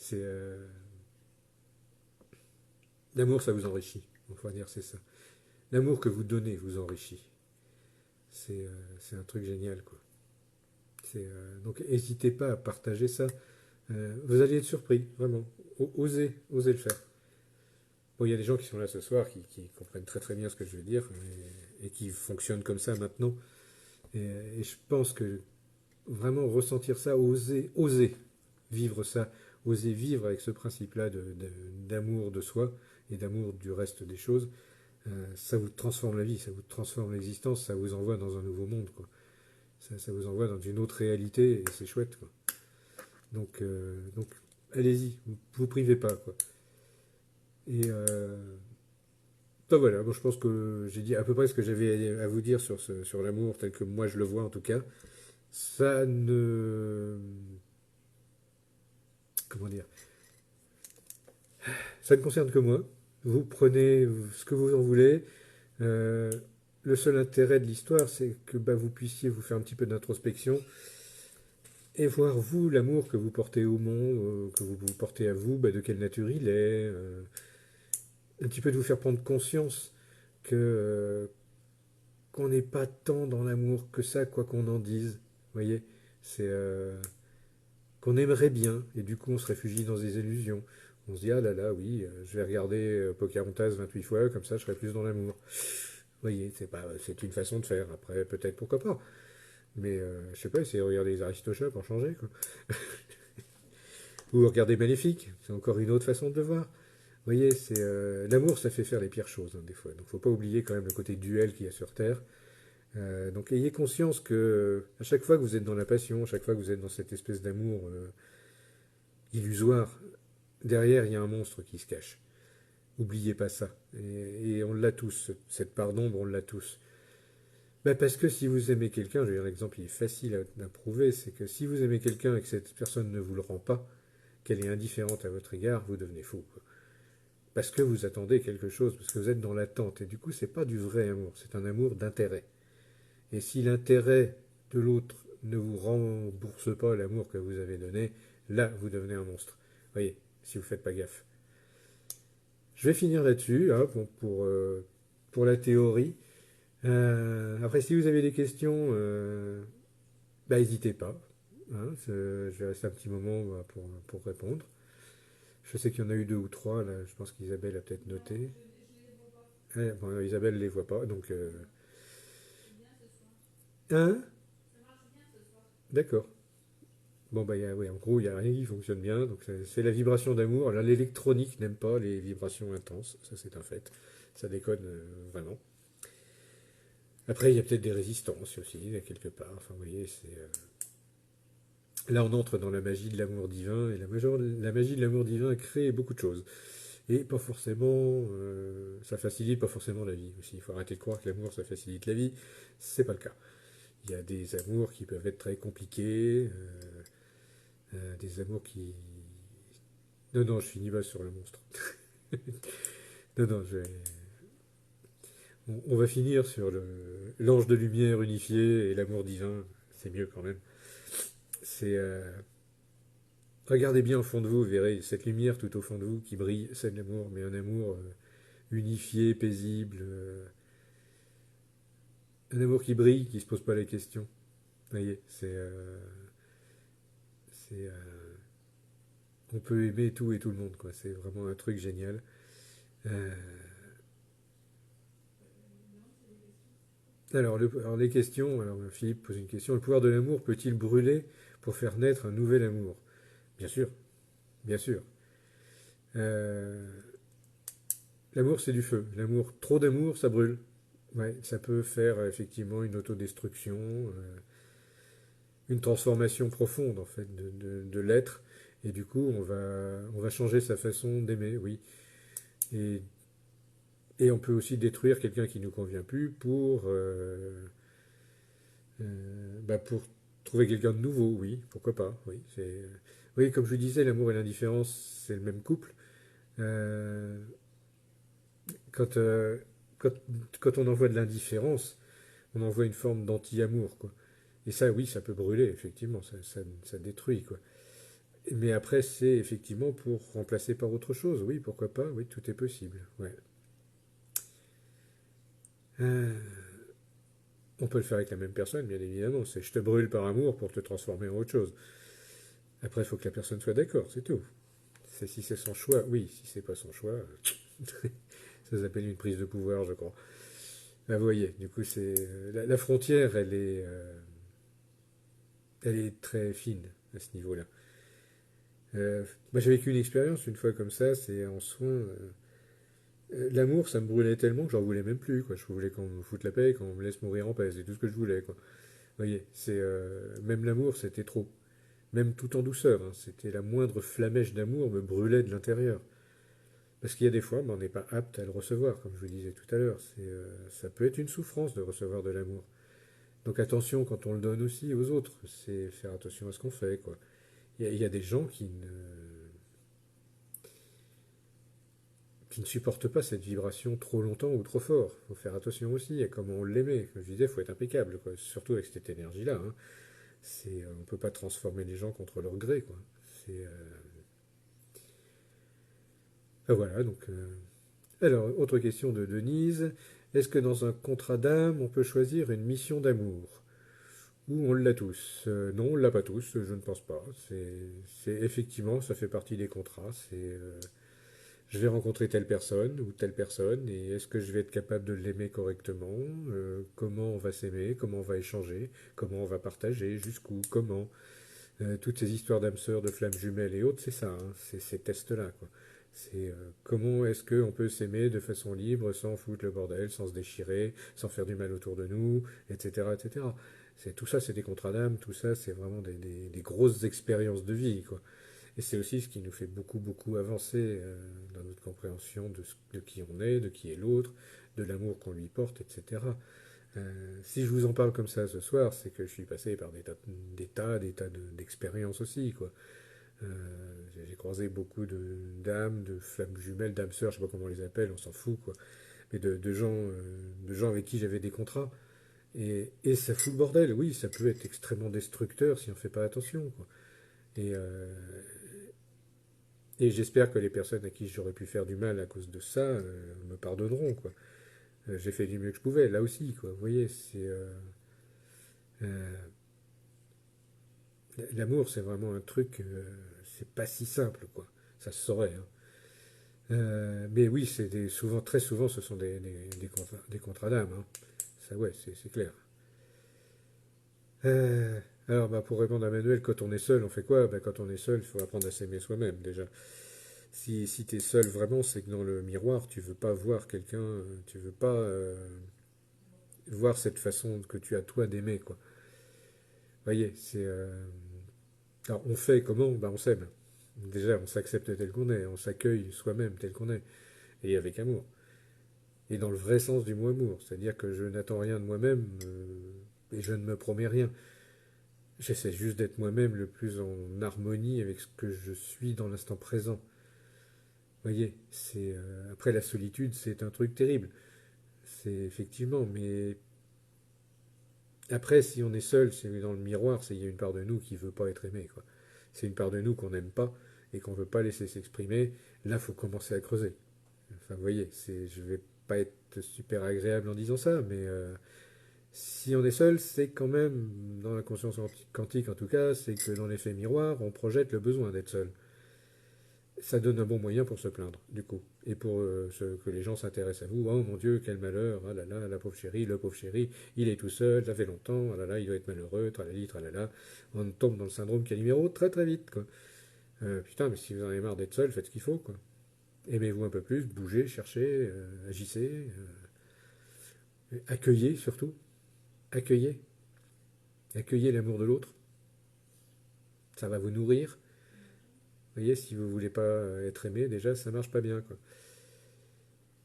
l'amour, ça vous enrichit. On va dire c'est ça. L'amour que vous donnez vous enrichit. C'est un truc génial, quoi. Donc, n'hésitez pas à partager ça. Vous allez être surpris, vraiment. Osez le faire. Bon, il y a des gens qui sont là ce soir qui comprennent très très bien ce que je veux dire et qui fonctionnent comme ça maintenant. Et je pense que vraiment ressentir ça, oser vivre ça, oser vivre avec ce principe-là d'amour de soi et d'amour du reste des choses, ça vous transforme la vie, ça vous transforme l'existence, ça vous envoie dans un nouveau monde, quoi. Ça vous envoie dans une autre réalité et c'est chouette, quoi. Donc allez-y, vous privez pas, quoi. Et ben voilà, bon, je pense que j'ai dit à peu près ce que j'avais à vous dire sur l'amour tel que moi je le vois en tout cas. Ça ne... Comment dire? Ça ne concerne que moi. Vous prenez ce que vous en voulez. Euh, le seul intérêt de l'histoire, c'est que bah, vous puissiez vous faire un petit peu d'introspection et voir vous l'amour que vous portez au monde, que vous portez à vous, bah, de quelle nature il est. Un petit peu de vous faire prendre conscience que qu'on n'est pas tant dans l'amour que ça, quoi qu'on en dise. Vous voyez, c'est qu'on aimerait bien, et du coup on se réfugie dans des illusions. On se dit, ah là là, oui, je vais regarder Pocahontas 28 fois, comme ça je serai plus dans l'amour. Vous voyez, c'est une façon de faire. Après, peut-être pourquoi pas. Mais je sais pas, essayez de regarder les Aristochats pour changer, quoi. Ou regarder Maléfique, c'est encore une autre façon de le voir. Vous voyez, l'amour, ça fait faire les pires choses, hein, des fois. Donc faut pas oublier quand même le côté duel qu'il y a sur Terre. Donc ayez conscience que à chaque fois que vous êtes dans la passion, à chaque fois que vous êtes dans cette espèce d'amour illusoire, derrière il y a un monstre qui se cache. Oubliez pas ça. Et on l'a tous, cette part d'ombre, on l'a tous. Bah parce que si vous aimez quelqu'un, je veux dire, l'exemple il est facile à prouver, c'est que si vous aimez quelqu'un et que cette personne ne vous le rend pas, qu'elle est indifférente à votre égard, vous devenez fou, quoi. Parce que vous attendez quelque chose, parce que vous êtes dans l'attente. Et du coup, c'est pas du vrai amour, c'est un amour d'intérêt. Et si l'intérêt de l'autre ne vous rembourse pas l'amour que vous avez donné, là, vous devenez un monstre. Voyez, si vous faites pas gaffe. Je vais finir là-dessus, hein, pour la théorie. Après, si vous avez des questions, bah, n'hésitez pas. Hein, je vais rester un petit moment bah, pour répondre. Je sais qu'il y en a eu deux ou trois, là, je pense qu'Isabelle a peut-être noté. Bon, Isabelle ne les voit pas, donc... Hein. D'accord. Bon, bah, ouais, en gros, il n'y a rien qui fonctionne bien, donc c'est la vibration d'amour. Là, l'électronique n'aime pas les vibrations intenses, ça c'est un fait. Ça déconne vraiment. Après, il y a peut-être des résistances aussi, quelque part. Enfin, vous voyez, là, on entre dans la magie de l'amour divin, et la magie de l'amour divin crée beaucoup de choses. Et pas forcément, ça facilite pas forcément la vie aussi. Il faut arrêter de croire que l'amour, ça facilite la vie. C'est pas le cas. Il y a des amours qui peuvent être très compliqués, des amours qui... Non, non, je finis pas sur le monstre. Non, non, on va finir sur l'ange de lumière unifié et l'amour divin. C'est mieux quand même. C'est... Regardez bien au fond de vous, vous verrez cette lumière tout au fond de vous qui brille, c'est de l'amour, mais un amour unifié, paisible, un amour qui brille, qui se pose pas les questions. Vous voyez, on peut aimer tout et tout le monde, quoi. C'est vraiment un truc génial. Euh, alors, les questions. Alors Philippe pose une question. Le pouvoir de l'amour peut-il brûler pour faire naître un nouvel amour? Bien sûr, bien sûr. Euh, L'amour, c'est du feu. L'amour, trop d'amour, ça brûle. Ouais, ça peut faire effectivement une autodestruction, une transformation profonde en fait de l'être. Et du coup, on va changer sa façon d'aimer, oui. Et, et on peut aussi détruire quelqu'un qui ne nous convient plus pour trouver quelqu'un de nouveau, oui, pourquoi pas, oui. Oui, comme je vous disais, l'amour et l'indifférence, c'est le même couple. Euh, quand, euh, quand, quand on envoie de l'indifférence, on envoie une forme d'anti-amour, quoi. Et ça, oui, ça peut brûler, effectivement, ça détruit, quoi. Mais après, c'est effectivement pour remplacer par autre chose, oui, pourquoi pas, oui, tout est possible, ouais. Euh, on peut le faire avec la même personne, bien évidemment, c'est je te brûle par amour pour te transformer en autre chose. Après, il faut que la personne soit d'accord, c'est tout. Si c'est son choix, oui, si c'est pas son choix, ça s'appelle une prise de pouvoir, je crois. Vous voyez, du coup, la frontière, elle est très fine à ce niveau-là. Moi, j'ai vécu une expérience une fois comme ça, c'est en soins. L'amour, ça me brûlait tellement que j'en voulais même plus, quoi. Je voulais qu'on me foute la paix, qu'on me laisse mourir en paix, c'est tout ce que je voulais, quoi. Vous voyez, même l'amour, c'était trop. Même tout en douceur, hein, c'était la moindre flamèche d'amour me brûlait de l'intérieur. Parce qu'il y a des fois, ben, on n'est pas apte à le recevoir, comme je vous disais tout à l'heure. Ça peut être une souffrance de recevoir de l'amour. Donc attention quand on le donne aussi aux autres, c'est faire attention à ce qu'on fait, quoi. Il y a des gens qui ne supportent pas cette vibration trop longtemps ou trop fort. Il faut faire attention aussi à comment on l'aimait. Comme je disais, il faut être impeccable, quoi. Surtout avec cette énergie-là, hein. On ne peut pas transformer les gens contre leur gré, quoi. C'est, voilà, donc... Alors, autre question de Denise. Est-ce que dans un contrat d'âme, on peut choisir une mission d'amour? Ou on l'a tous? Non, on l'a pas tous, je ne pense pas. Effectivement, ça fait partie des contrats. Je vais rencontrer telle personne ou telle personne, et est-ce que je vais être capable de l'aimer correctement? Comment on va s'aimer? Comment on va échanger? Comment on va partager? Jusqu'où? Comment? Toutes ces histoires d'âmes sœurs, de flammes jumelles et autres, c'est ça, hein, c'est ces tests-là, quoi. C'est comment est-ce qu'on peut s'aimer de façon libre, sans foutre le bordel, sans se déchirer, sans faire du mal autour de nous, etc. etc. Tout ça, c'est des contrats d'âme, tout ça, c'est vraiment des grosses expériences de vie, quoi. Et c'est aussi ce qui nous fait beaucoup, beaucoup avancer dans notre compréhension de qui on est, de qui est l'autre, de l'amour qu'on lui porte, etc. Si je vous en parle comme ça ce soir, c'est que je suis passé par des tas d'expériences aussi, quoi. J'ai croisé beaucoup d'âmes, de flammes jumelles, d'âmes sœurs, je sais pas comment on les appelle, on s'en fout, quoi. Mais de gens avec qui j'avais des contrats. Et ça fout le bordel, oui, ça peut être extrêmement destructeur si on ne fait pas attention, quoi. Et, euh, et j'espère que les personnes à qui j'aurais pu faire du mal à cause de ça me pardonneront, quoi. J'ai fait du mieux que je pouvais, là aussi, quoi. Vous voyez, euh, l'amour, c'est vraiment un truc, c'est pas si simple, quoi. Ça se saurait, hein. Mais oui, souvent, très souvent, ce sont des contrats d'âme, hein. Ça, ouais, c'est clair. Euh, alors, bah, pour répondre à Manuel, quand on est seul, on fait quoi? Bah, quand on est seul, il faut apprendre à s'aimer soi-même, déjà. Si tu es seul vraiment, c'est que dans le miroir, tu veux pas voir quelqu'un, tu veux pas voir cette façon que tu as toi d'aimer, quoi. Vous voyez, alors, on fait comment? Bah, on s'aime. Déjà, on s'accepte tel qu'on est, on s'accueille soi-même tel qu'on est, et avec amour. Et dans le vrai sens du mot amour, c'est-à-dire que je n'attends rien de moi-même et je ne me promets rien. J'essaie juste d'être moi-même le plus en harmonie avec ce que je suis dans l'instant présent. Vous voyez, après la solitude, c'est un truc terrible. C'est effectivement, mais après, si on est seul, c'est dans le miroir, il y a une part de nous qui veut pas être aimé, quoi. C'est une part de nous qu'on n'aime pas et qu'on veut pas laisser s'exprimer. Là, faut commencer à creuser. Enfin, vous voyez, je vais pas être super agréable en disant ça, mais si on est seul, c'est quand même, dans la conscience quantique en tout cas, c'est que dans l'effet miroir, on projette le besoin d'être seul. Ça donne un bon moyen pour se plaindre, du coup. Et pour que les gens s'intéressent à vous. Oh mon Dieu, quel malheur. Ah là là, la pauvre chérie, le pauvre chéri, il est tout seul, ça fait longtemps. Ah là là, il doit être malheureux, tralali, tralala. On tombe dans le syndrome Calimero très très vite, quoi. Putain, mais si vous en avez marre d'être seul, faites ce qu'il faut, quoi. Aimez-vous un peu plus, bougez, cherchez, agissez, accueillez surtout. Accueillez. Accueillez l'amour de l'autre. Ça va vous nourrir. Vous voyez, si vous voulez pas être aimé, déjà, ça marche pas bien, quoi.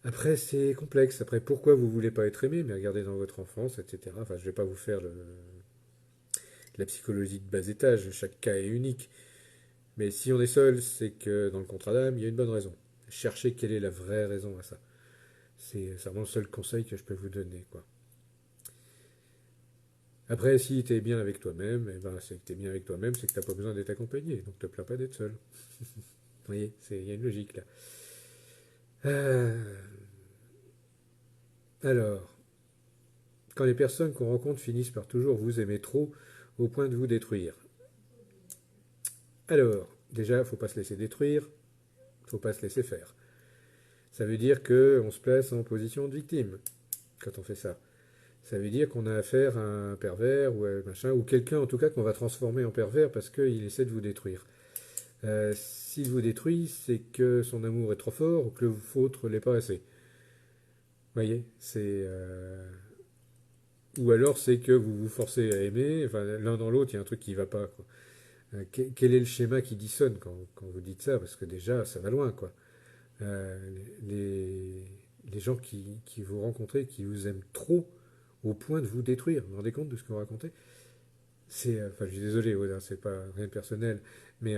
Après, c'est complexe. Après, pourquoi vous voulez pas être aimé? Mais regardez dans votre enfance, etc. Enfin, je vais pas vous faire la psychologie de bas étage. Chaque cas est unique. Mais si on est seul, c'est que dans le contrat d'âme, il y a une bonne raison. Cherchez quelle est la vraie raison à ça. C'est vraiment le seul conseil que je peux vous donner, quoi. Après, si tu es bien avec toi-même, eh ben, c'est que tu es bien avec toi-même, c'est que tu n'as pas besoin d'être accompagné. Donc, te plains pas d'être seul. Vous voyez, il y a une logique là. Euh, alors, quand les personnes qu'on rencontre finissent par toujours vous aimer trop au point de vous détruire. Alors, déjà, il ne faut pas se laisser détruire, il ne faut pas se laisser faire. Ça veut dire qu'on se place en position de victime quand on fait ça. Ça veut dire qu'on a affaire à un pervers ou à machin, ou quelqu'un en tout cas qu'on va transformer en pervers parce qu'il essaie de vous détruire. S'il vous détruit, c'est que son amour est trop fort ou que le vôtre l'est pas assez. Vous voyez, ou alors c'est que vous vous forcez à aimer, enfin l'un dans l'autre, il y a un truc qui va pas, quoi. Quel est le schéma qui dissonne quand vous dites ça? Parce que déjà, ça va loin, quoi. Euh, les, les gens qui vous rencontrez, qui vous aiment trop au point de vous détruire, vous vous rendez compte de ce que vous racontez? Enfin, je suis désolé, ouais, hein, c'est pas rien de personnel, mais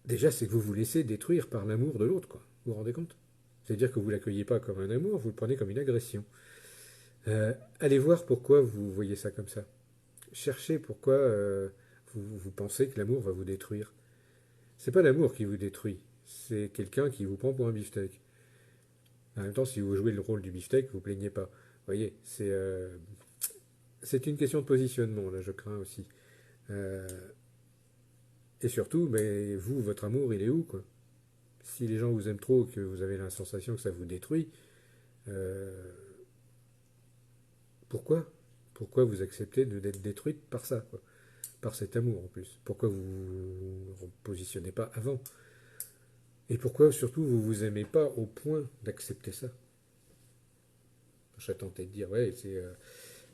déjà, c'est que vous vous laissez détruire par l'amour de l'autre, quoi. Vous vous rendez compte? C'est-à-dire que vous l'accueillez pas comme un amour, vous le prenez comme une agression. Allez voir pourquoi vous voyez ça comme ça. Cherchez pourquoi vous pensez que l'amour va vous détruire. C'est pas l'amour qui vous détruit, c'est quelqu'un qui vous prend pour un beefsteak. En même temps, si vous jouez le rôle du beefsteak, vous plaignez pas. Vous voyez, c'est une question de positionnement, là, je crains aussi. Euh, et surtout, mais vous, votre amour, il est où, quoi? Si les gens vous aiment trop, que vous avez la sensation que ça vous détruit, euh, pourquoi? Pourquoi vous acceptez d'être détruite par ça, quoi? Par cet amour en plus. Pourquoi vous ne vous positionnez pas avant? Et pourquoi surtout vous vous aimez pas au point d'accepter ça? Je serais tenté de dire, ouais,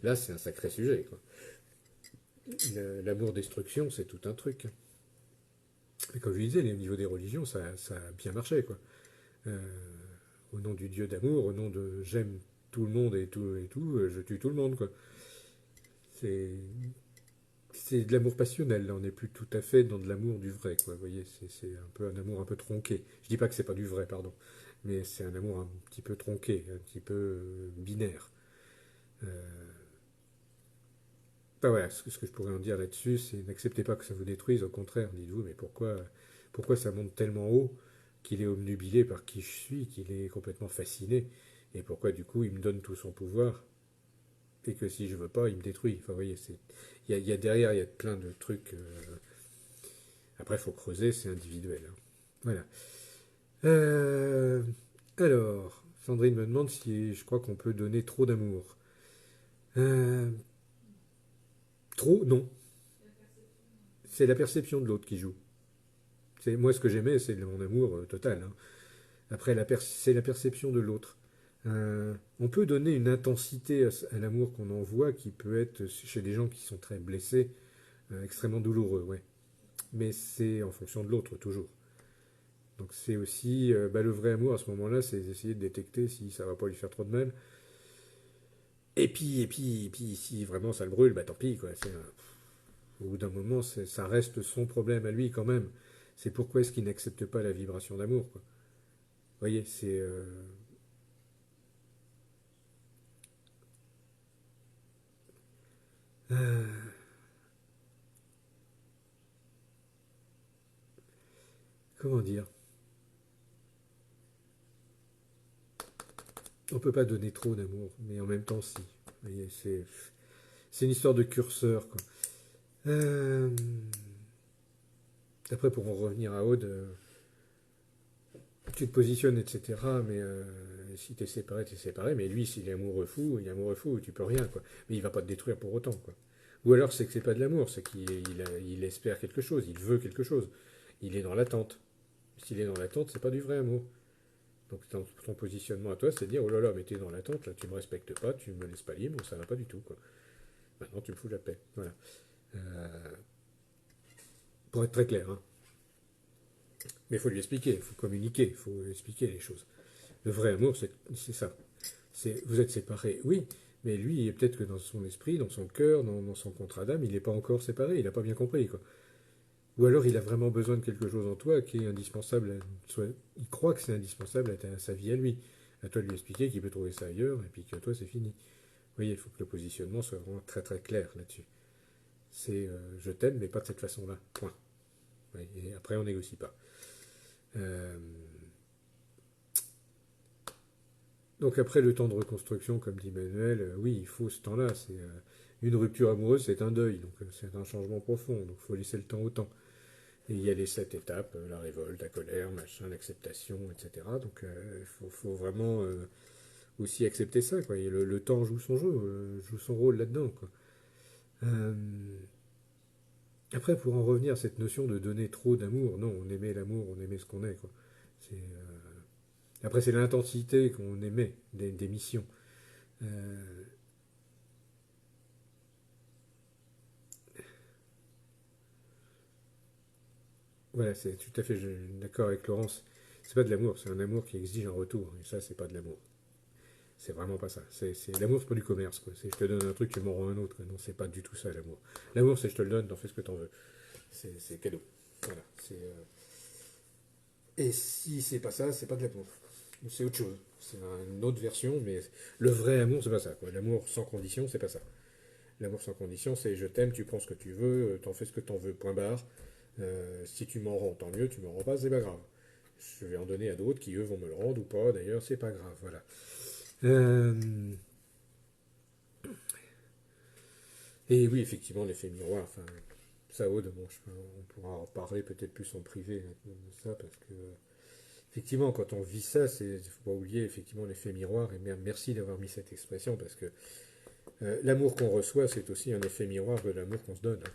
là c'est un sacré sujet, quoi. L'amour destruction, c'est tout un truc. Et comme je disais, au niveau des religions, ça a bien marché, quoi. Euh, Au nom du Dieu d'amour, au nom de j'aime tout le monde et tout, je tue tout le monde, quoi. C'est c'est de l'amour passionnel, là, on n'est plus tout à fait dans de l'amour du vrai, quoi. Vous voyez, c'est un peu un amour un peu tronqué. Je dis pas que c'est pas du vrai, pardon, mais c'est un amour un petit peu tronqué, un petit peu binaire. Euh, Enfin, voilà, ce que je pourrais en dire là-dessus, c'est n'acceptez pas que ça vous détruise, au contraire, dites-vous, mais pourquoi ça monte tellement haut qu'il est obnubilé par qui je suis, qu'il est complètement fasciné, et pourquoi du coup il me donne tout son pouvoir, et que si je veux pas, il me détruit. Enfin, vous voyez, il y a derrière, il y a plein de trucs. Après, il faut creuser, c'est individuel, hein. Voilà. Euh, alors, Sandrine me demande si je crois qu'on peut donner trop d'amour. Euh, Trop, non. C'est la perception de l'autre qui joue. Moi, ce que j'aimais, c'est mon amour total, hein. Après, c'est la perception de l'autre. On peut donner une intensité à l'amour qu'on envoie qui peut être, chez des gens qui sont très blessés, extrêmement douloureux, ouais. Mais c'est en fonction de l'autre, toujours. Donc c'est aussi, le vrai amour à ce moment-là, c'est d'essayer de détecter si ça va pas lui faire trop de mal. Et puis, si vraiment ça le brûle, bah tant pis, quoi. Au bout d'un moment, ça reste son problème à lui quand même. C'est pourquoi est-ce qu'il n'accepte pas la vibration d'amour, quoi. Vous voyez, euh, comment dire. On peut pas donner trop d'amour, mais en même temps, si. Vous voyez, c'est une histoire de curseur, quoi. Euh, Après, pour en revenir à Aude, tu te positionnes, etc. Mais si t'es séparé. Mais lui, s'il est amoureux fou, il est amoureux fou, tu peux rien, quoi. Mais il va pas te détruire pour autant, quoi. Ou alors c'est que c'est pas de l'amour, c'est qu'il espère quelque chose, il veut quelque chose. Il est dans l'attente. S'il est dans l'attente, c'est pas du vrai amour. Donc ton positionnement à toi, c'est de dire, oh là là, mais t'es dans l'attente, là, tu me respectes pas, tu me laisses pas libre, ça va pas du tout, quoi. Maintenant, tu me fous la paix. Voilà. Euh, pour être très clair, hein. Mais il faut lui expliquer, il faut communiquer, il faut expliquer les choses. Le vrai amour, c'est ça. Vous êtes séparés, oui, mais lui, peut-être que dans son esprit, dans son cœur, dans son contrat d'âme, il n'est pas encore séparé, il n'a pas bien compris, quoi. Ou alors il a vraiment besoin de quelque chose en toi qui est indispensable, il croit que c'est indispensable à sa vie à lui. À toi de lui expliquer qu'il peut trouver ça ailleurs, et puis que toi, c'est fini. Vous voyez, il faut que le positionnement soit vraiment très très clair là-dessus. C'est je t'aime, mais pas de cette façon-là, point. Oui, et après, on négocie pas. Euh, Donc après le temps de reconstruction, comme dit Manuel, oui, il faut ce temps-là. Une rupture amoureuse, c'est un deuil, donc c'est un changement profond. Donc il faut laisser le temps au temps. Et il y a les 7 étapes, la révolte, la colère, machin, l'acceptation, etc. Donc faut vraiment aussi accepter ça, quoi. Et le temps joue son jeu, joue son rôle là-dedans, quoi. Euh, Après, pour en revenir à cette notion de donner trop d'amour, non, on aimait l'amour, on aimait ce qu'on est, quoi. Après, c'est l'intensité qu'on aimait des missions. Euh, Voilà, c'est tout à fait d'accord avec Laurence. C'est pas de l'amour, c'est un amour qui exige un retour. Et ça, c'est pas de l'amour. C'est vraiment pas ça. L'amour, c'est pas du commerce, quoi. C'est je te donne un truc, tu m'en rends un autre. Non, c'est pas du tout ça, l'amour. L'amour, c'est je te le donne, t'en fais ce que t'en veux. C'est cadeau. Voilà. Et si c'est pas ça, c'est pas de l'amour. C'est autre chose. C'est une autre version, mais le vrai amour, c'est pas ça, quoi. L'amour sans condition, c'est pas ça. L'amour sans condition, c'est je t'aime, tu prends ce que tu veux, t'en fais ce que t'en veux, point barre. Si tu m'en rends, tant mieux, tu m'en rends pas, c'est pas grave. Je vais en donner à d'autres qui, eux, vont me le rendre ou pas, d'ailleurs, c'est pas grave, voilà. Euh, et oui, effectivement, l'effet miroir, enfin, ça, Aude, bon, on pourra en parler peut-être plus en privé de ça, parce que, effectivement, quand on vit ça, il faut pas oublier, effectivement, l'effet miroir, et merci d'avoir mis cette expression, parce que l'amour qu'on reçoit, c'est aussi un effet miroir de l'amour qu'on se donne, hein.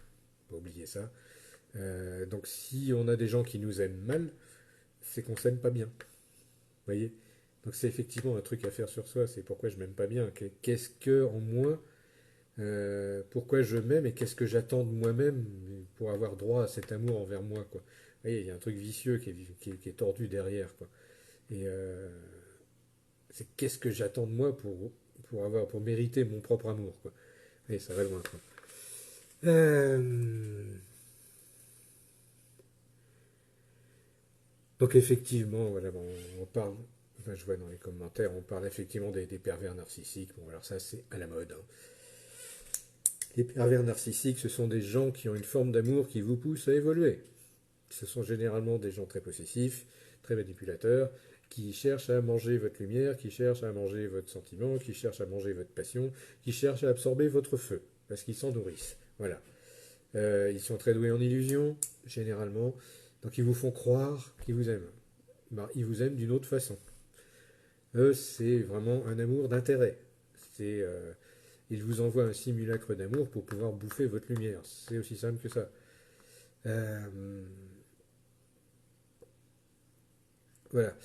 Faut pas oublier ça. Donc si on a des gens qui nous aiment mal, c'est qu'on s'aime pas bien. Vous voyez? Donc c'est effectivement un truc à faire sur soi, c'est pourquoi je m'aime pas bien. Qu'est-ce que en moi, pourquoi je m'aime et qu'est-ce que j'attends de moi-même pour avoir droit à cet amour envers moi, quoi. Vous voyez, il y a un truc vicieux qui est tordu derrière, quoi. Et c'est qu'est-ce que j'attends de moi pour mériter mon propre amour, quoi. Et ça va loin, quoi. Donc effectivement, voilà, bon, on parle, enfin, je vois dans les commentaires, on parle effectivement des pervers narcissiques. Bon, alors ça, c'est à la mode, hein. Les pervers narcissiques, ce sont des gens qui ont une forme d'amour qui vous pousse à évoluer. Ce sont généralement des gens très possessifs, très manipulateurs, qui cherchent à manger votre lumière, qui cherchent à manger votre sentiment, qui cherchent à manger votre passion, qui cherchent à absorber votre feu, parce qu'ils s'en nourrissent. Voilà. Ils sont très doués en illusion, généralement, donc ils vous font croire qu'ils vous aiment. Ben, ils vous aiment d'une autre façon. Eux, c'est vraiment un amour d'intérêt. C'est, ils vous envoient un simulacre d'amour pour pouvoir bouffer votre lumière. C'est aussi simple que ça. Euh, voilà.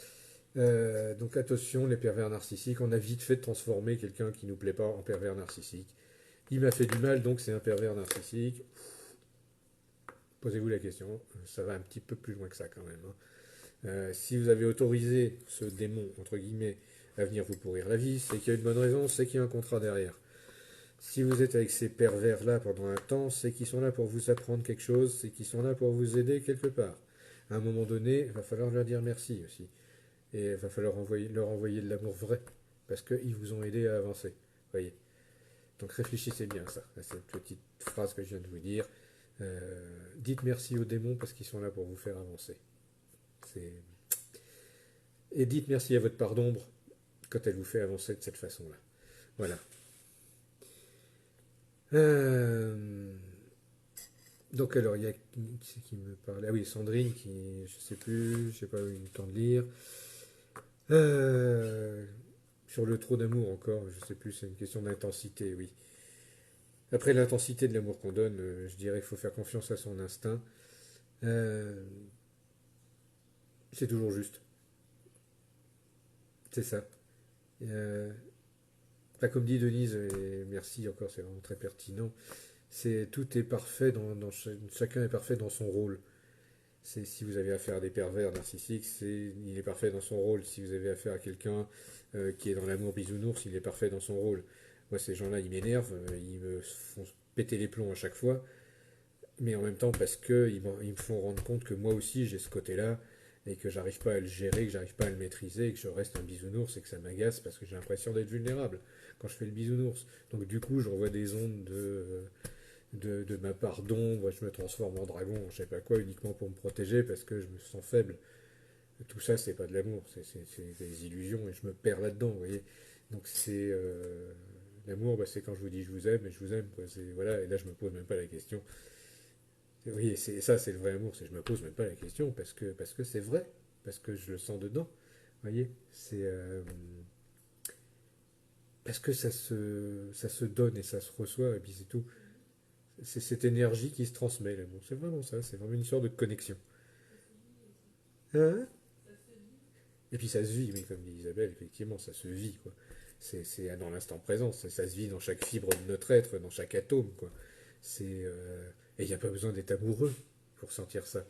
Donc attention, les pervers narcissiques, on a vite fait de transformer quelqu'un qui nous plaît pas en pervers narcissique. Il m'a fait du mal, donc c'est un pervers narcissique. Posez-vous la question, ça va un petit peu plus loin que ça quand même, hein. Si vous avez autorisé ce démon, entre guillemets, à venir vous pourrir la vie, c'est qu'il y a une bonne raison, c'est qu'il y a un contrat derrière. Si vous êtes avec ces pervers-là pendant un temps, c'est qu'ils sont là pour vous apprendre quelque chose, c'est qu'ils sont là pour vous aider quelque part. À un moment donné, il va falloir leur dire merci aussi. Et il va falloir leur envoyer de l'amour vrai, parce qu'ils vous ont aidé à avancer. Voyez. Donc réfléchissez bien à ça, à cette petite phrase que je viens de vous dire. Dites merci aux démons parce qu'ils sont là pour vous faire avancer. C'est... Et dites merci à votre part d'ombre quand elle vous fait avancer de cette façon-là. Voilà. Euh, Donc alors, il y a qui c'est qui me parle? Ah oui, Sandrine, qui, je sais plus, je sais pas eu le temps de lire. Euh, Sur le trop d'amour encore, je sais plus, c'est une question d'intensité, oui. Après l'intensité de l'amour qu'on donne, je dirais qu'il faut faire confiance à son instinct. Euh, c'est toujours juste, c'est ça. Euh, Comme dit Denise, et merci encore, c'est vraiment très pertinent, c'est tout est parfait chacun est parfait dans son rôle. C'est si vous avez affaire à des pervers narcissiques, il est parfait dans son rôle. Si vous avez affaire à quelqu'un qui est dans l'amour bisounours, il est parfait dans son rôle. Moi, ces gens-là, ils m'énervent, ils me font péter les plombs à chaque fois, mais en même temps parce que ils me font rendre compte que moi aussi j'ai ce côté-là et que j'arrive pas à le gérer, que j'arrive pas à le maîtriser, et que je reste un bisounours et que ça m'agace parce que j'ai l'impression d'être vulnérable quand je fais le bisounours. Donc du coup, j'envoie des ondes de ma part d'ombre, je me transforme en dragon, je sais pas quoi, uniquement pour me protéger parce que je me sens faible. Tout ça, c'est pas de l'amour, c'est des illusions et je me perds là-dedans, vous voyez. Donc c'est l'amour, bah, c'est quand je vous dis je vous aime et je vous aime, quoi. Voilà, et là je me pose même pas la question. Oui, c'est ça, c'est le vrai amour, c'est je me pose même pas la question parce que c'est vrai, parce que je le sens dedans, vous voyez. C'est parce que ça se donne et ça se reçoit et puis c'est tout. C'est cette énergie qui se transmet, l'amour. C'est vraiment ça, c'est vraiment une sorte de connexion. Hein? Et puis ça se vit, oui, comme dit Isabelle, effectivement, ça se vit, quoi. C'est dans l'instant présent, ça se vit dans chaque fibre de notre être, dans chaque atome, quoi. Et il n'y a pas besoin d'être amoureux pour sentir ça.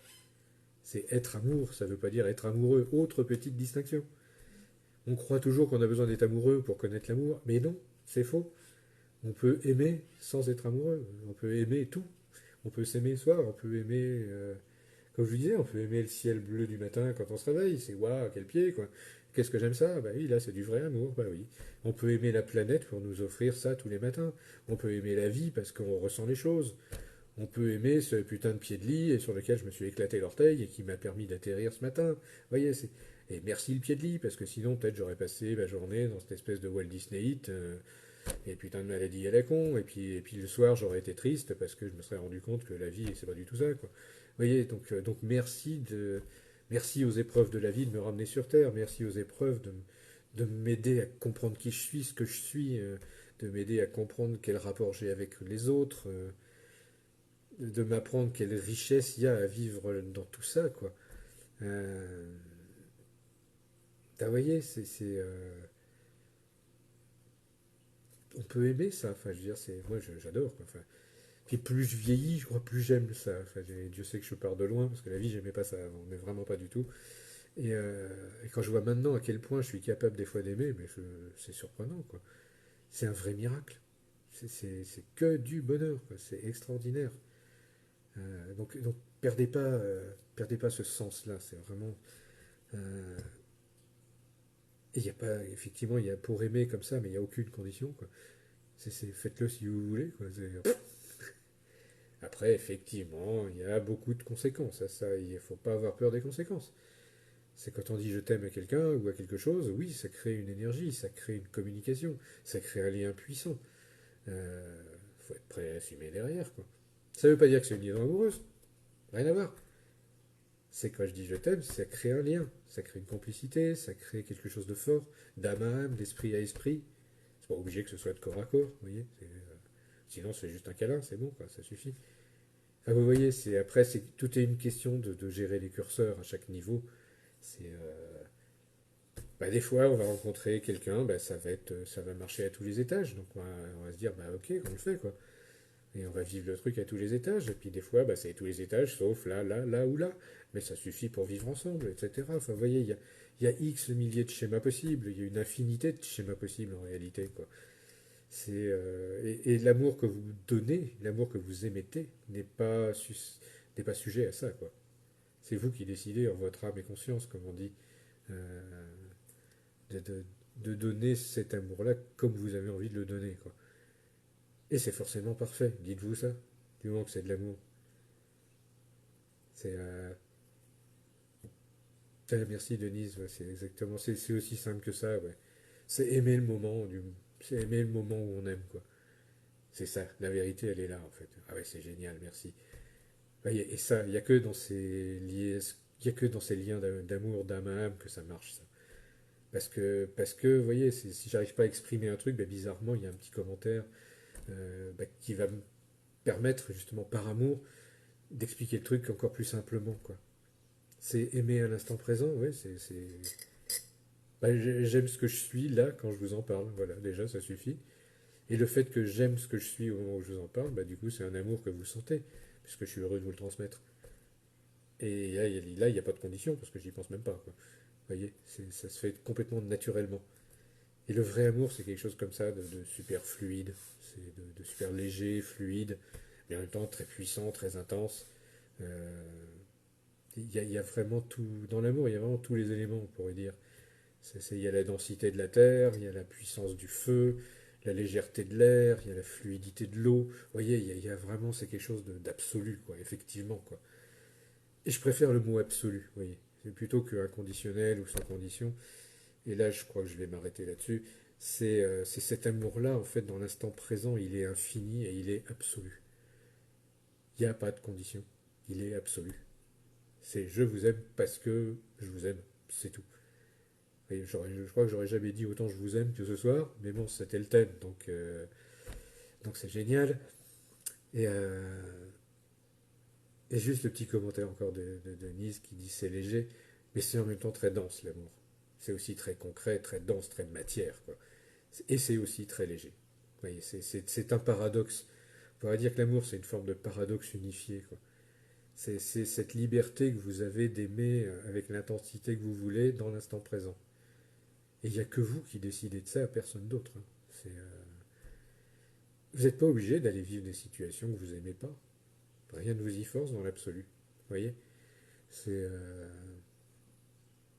C'est être amour, ça ne veut pas dire être amoureux. Autre petite distinction. On croit toujours qu'on a besoin d'être amoureux pour connaître l'amour, mais non, c'est faux. On peut aimer sans être amoureux. On peut aimer tout. On peut s'aimer le soir, on peut aimer comme je vous disais, on peut aimer le ciel bleu du matin quand on se réveille, c'est waouh, quel pied, quoi. Qu'est-ce que j'aime ça? Bah oui, là c'est du vrai amour, bah oui. On peut aimer la planète pour nous offrir ça tous les matins. On peut aimer la vie parce qu'on ressent les choses. On peut aimer ce putain de pied de lit sur lequel je me suis éclaté l'orteil et qui m'a permis d'atterrir ce matin. Vous voyez, c'est... Et merci le pied de lit, parce que sinon peut-être j'aurais passé ma journée dans cette espèce de Walt Disney Hit, et putain de maladie à la con, et puis le soir j'aurais été triste parce que je me serais rendu compte que la vie c'est pas du tout ça, quoi. Vous voyez, donc merci aux épreuves de la vie de me ramener sur Terre, merci aux épreuves de m'aider à comprendre qui je suis, ce que je suis, de m'aider à comprendre quel rapport j'ai avec les autres, de m'apprendre quelle richesse il y a à vivre dans tout ça, quoi. Euh, vous voyez, on peut aimer ça. Enfin, je veux dire, moi, j'adore, quoi. Enfin, puis plus je vieillis, je crois, plus j'aime ça. Enfin, Dieu sait que je pars de loin, parce que la vie, j'aimais pas ça avant, mais vraiment pas du tout. Et quand je vois maintenant à quel point je suis capable des fois d'aimer, c'est surprenant, quoi. C'est un vrai miracle. C'est que du bonheur, quoi. C'est extraordinaire. Donc perdez pas ce sens-là. C'est vraiment. euh, et il y a pas, effectivement, il y a pour aimer comme ça, mais il n'y a aucune condition, quoi. Faites-le si vous voulez, quoi. Après, effectivement, il y a beaucoup de conséquences à ça. Il ne faut pas avoir peur des conséquences. C'est quand on dit je t'aime à quelqu'un ou à quelque chose, oui, ça crée une énergie, ça crée une communication, ça crée un lien puissant. Faut être prêt à assumer derrière, quoi. Ça ne veut pas dire que c'est une liaison amoureuse, rien à voir. C'est quand je dis je t'aime, ça crée un lien, ça crée une complicité, ça crée quelque chose de fort, d'âme à âme, d'esprit à esprit. C'est pas obligé que ce soit de corps à corps, vous voyez. Sinon, c'est juste un câlin, c'est bon, quoi, ça suffit. Enfin, vous voyez, tout est une question de gérer les curseurs à chaque niveau. C'est des fois, on va rencontrer quelqu'un, ça va marcher à tous les étages. Donc, on va se dire, ok, on le fait, quoi. Et on va vivre le truc à tous les étages. Et puis, des fois, c'est à tous les étages, sauf là, là, là ou là. Mais ça suffit pour vivre ensemble, etc. Enfin, vous voyez, il y a X milliers de schémas possibles. Il y a une infinité de schémas possibles, en réalité, quoi. Et l'amour que vous donnez, l'amour que vous émettez, n'est pas sujet à ça, quoi. C'est vous qui décidez en votre âme et conscience, comme on dit. Euh, de, de- de donner cet amour-là comme vous avez envie de le donner, quoi. Et c'est forcément parfait, dites-vous ça, du moment que c'est de l'amour. C'est merci Denise, ouais, c'est exactement, c'est aussi simple que ça, ouais. C'est aimer le moment c'est aimer le moment où on aime, quoi. C'est ça, la vérité, elle est là, en fait. Ah ouais, c'est génial, merci. Ouais, et ça, il y a que dans ces liens d'amour, d'âme à âme que ça marche, ça. Parce que, vous voyez, si j'arrive pas à exprimer un truc, bizarrement, il y a un petit commentaire qui va me permettre justement par amour d'expliquer le truc encore plus simplement, quoi. C'est aimer à l'instant présent, ouais, j'aime ce que je suis là quand je vous en parle, voilà, déjà ça suffit. Et le fait que j'aime ce que je suis au moment où je vous en parle, du coup c'est un amour que vous sentez, puisque je suis heureux de vous le transmettre. Et là, il n'y a pas de condition, parce que j'y pense même pas, quoi. Vous voyez, ça se fait complètement naturellement. Et le vrai amour, c'est quelque chose comme ça, de super fluide, c'est de super léger, fluide, mais en même temps très puissant, très intense. Euh, il y a vraiment tout, dans l'amour, il y a vraiment tous les éléments, on pourrait dire. Il y a la densité de la terre, il y a la puissance du feu, la légèreté de l'air, il y a la fluidité de l'eau. Vous voyez, il y a vraiment, c'est quelque chose d'absolu, quoi, effectivement, quoi. Et je préfère le mot absolu, vous voyez. C'est plutôt que inconditionnel ou sans condition. Et là, je crois que je vais m'arrêter là-dessus. C'est cet amour-là, en fait, dans l'instant présent, il est infini et il est absolu. Il n'y a pas de condition. Il est absolu. C'est je vous aime parce que je vous aime. C'est tout. Et je crois que j'aurais jamais dit autant je vous aime que ce soir, mais bon, c'était le thème, donc c'est génial. Et, euh, et juste le petit commentaire encore de Denise qui dit c'est léger, mais c'est en même temps très dense l'amour. C'est aussi très concret, très dense, très de matière, quoi. Et c'est aussi très léger. Vous voyez, c'est un paradoxe. On pourrait dire que l'amour, c'est une forme de paradoxe unifié, quoi. C'est cette liberté que vous avez d'aimer avec l'intensité que vous voulez dans l'instant présent. Et il n'y a que vous qui décidez de ça, personne d'autre, hein. Vous n'êtes pas obligé d'aller vivre des situations que vous n'aimez pas. Rien ne vous y force dans l'absolu. Vous voyez. C'est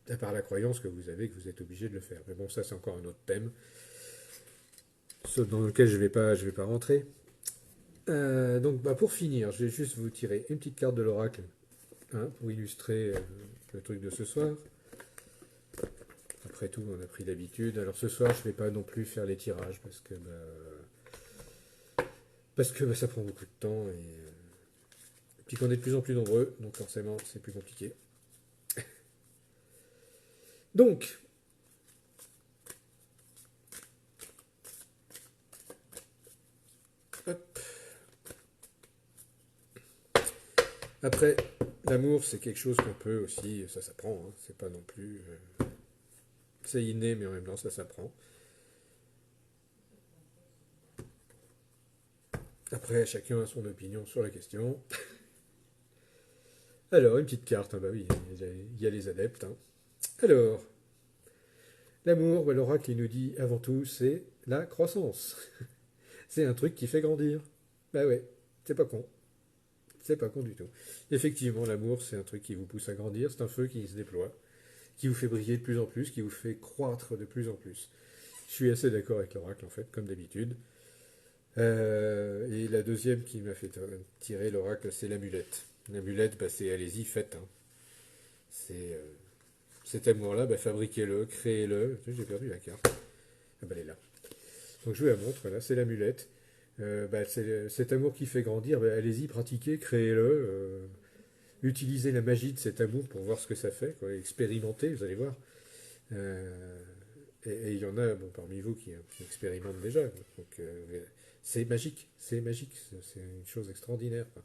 à part la croyance que vous avez que vous êtes obligé de le faire. Mais bon, ça c'est encore un autre thème, dans lequel je vais pas rentrer. Donc pour finir, je vais juste vous tirer une petite carte de l'oracle, hein, pour illustrer le truc de ce soir. Après tout, on a pris l'habitude. Alors ce soir, je ne vais pas non plus faire les tirages parce que ça prend beaucoup de temps et puis qu'on est de plus en plus nombreux, donc forcément c'est plus compliqué. Donc, hop. Après, l'amour c'est quelque chose qu'on peut aussi, ça s'apprend, hein, c'est pas non plus. C'est inné, mais en même temps, ça s'apprend. Après, chacun a son opinion sur la question. Alors, une petite carte, hein, bah oui, il y a les adeptes, hein. Alors, l'amour, bah, l'oracle, il nous dit avant tout, c'est la croissance. C'est un truc qui fait grandir. Bah ouais, c'est pas con. C'est pas con du tout. Effectivement, l'amour, c'est un truc qui vous pousse à grandir, c'est un feu qui se déploie, qui vous fait briller de plus en plus, qui vous fait croître de plus en plus. Je suis assez d'accord avec l'oracle, en fait, comme d'habitude. Et la deuxième qui m'a fait tirer l'oracle, c'est l'amulette. L'amulette, bah, c'est allez-y, faites, hein. C'est cet amour-là, bah, fabriquez-le, créez-le. J'ai perdu la carte. Ah bah elle est là. Donc je vous la montre, là, c'est l'amulette. Bah, cet amour qui fait grandir, bah, allez-y, pratiquez, créez-le. Utilisez la magie de cet amour pour voir ce que ça fait, quoi. Expérimentez, vous allez voir. Euh, et il y en a bon, parmi vous qui expérimentent déjà. Donc c'est magique, c'est magique, c'est une chose extraordinaire, quoi.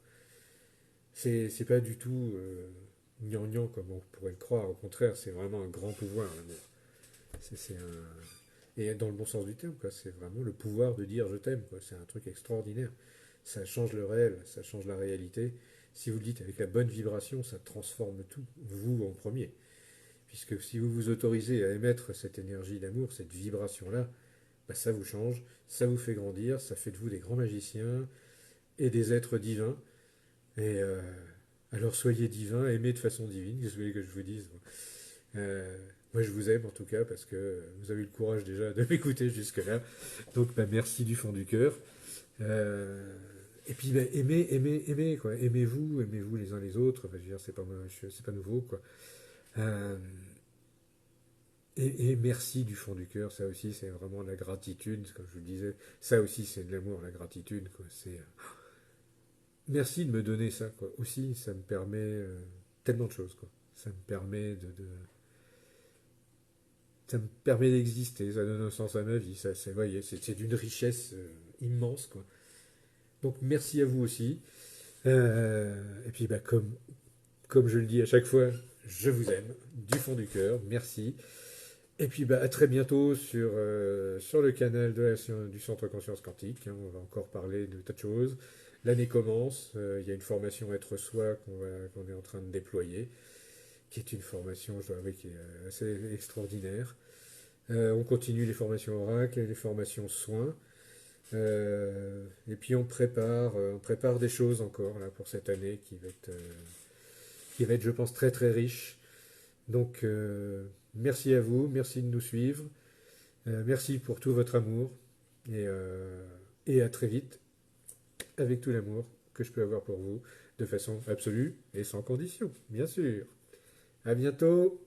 C'est pas du tout gnangnan comme on pourrait le croire, au contraire, c'est vraiment un grand pouvoir, l'amour. C'est un... Et dans le bon sens du terme, quoi, c'est vraiment le pouvoir de dire je t'aime, quoi. C'est un truc extraordinaire. Ça change le réel, ça change la réalité. Si vous le dites avec la bonne vibration, ça transforme tout, vous en premier. Puisque si vous vous autorisez à émettre cette énergie d'amour, cette vibration-là, bah, ça vous change, ça vous fait grandir, ça fait de vous des grands magiciens et des êtres divins. Et alors soyez divins, aimez de façon divine, qu'est-ce que vous voulez que je vous dise? Euh, Moi je vous aime en tout cas parce que vous avez eu le courage déjà de m'écouter jusque-là. Donc bah, merci du fond du cœur. Euh, et puis bah, aimez, quoi. Aimez-vous les uns les autres. Enfin, je veux dire, c'est pas nouveau, quoi. Euh, et merci du fond du cœur, ça aussi c'est vraiment la gratitude, comme je vous le disais. Ça aussi c'est de l'amour, la gratitude, quoi. C'est merci de me donner ça, quoi. Aussi, ça me permet tellement de choses, quoi. Ça me permet ça me permet d'exister, ça donne un sens à ma vie. Ça, c'est, voyez, c'est d'une richesse immense, quoi. Donc merci à vous aussi. Et puis bah, comme je le dis à chaque fois, je vous aime du fond du cœur. Merci. Et puis bah, à très bientôt sur le canal du Centre Conscience Quantique, hein. On va encore parler de tas de choses. L'année commence. Il y a une formation Être Soi qu'on est en train de déployer, qui est une formation, je dois avouer, qui est assez extraordinaire. On continue les formations oracles et les formations soins. Et puis on prépare des choses encore là, pour cette année qui va être, je pense, très très riche. Donc merci à vous, merci de nous suivre, merci pour tout votre amour et, euh, et à très vite avec tout l'amour que je peux avoir pour vous de façon absolue et sans condition, bien sûr. À bientôt.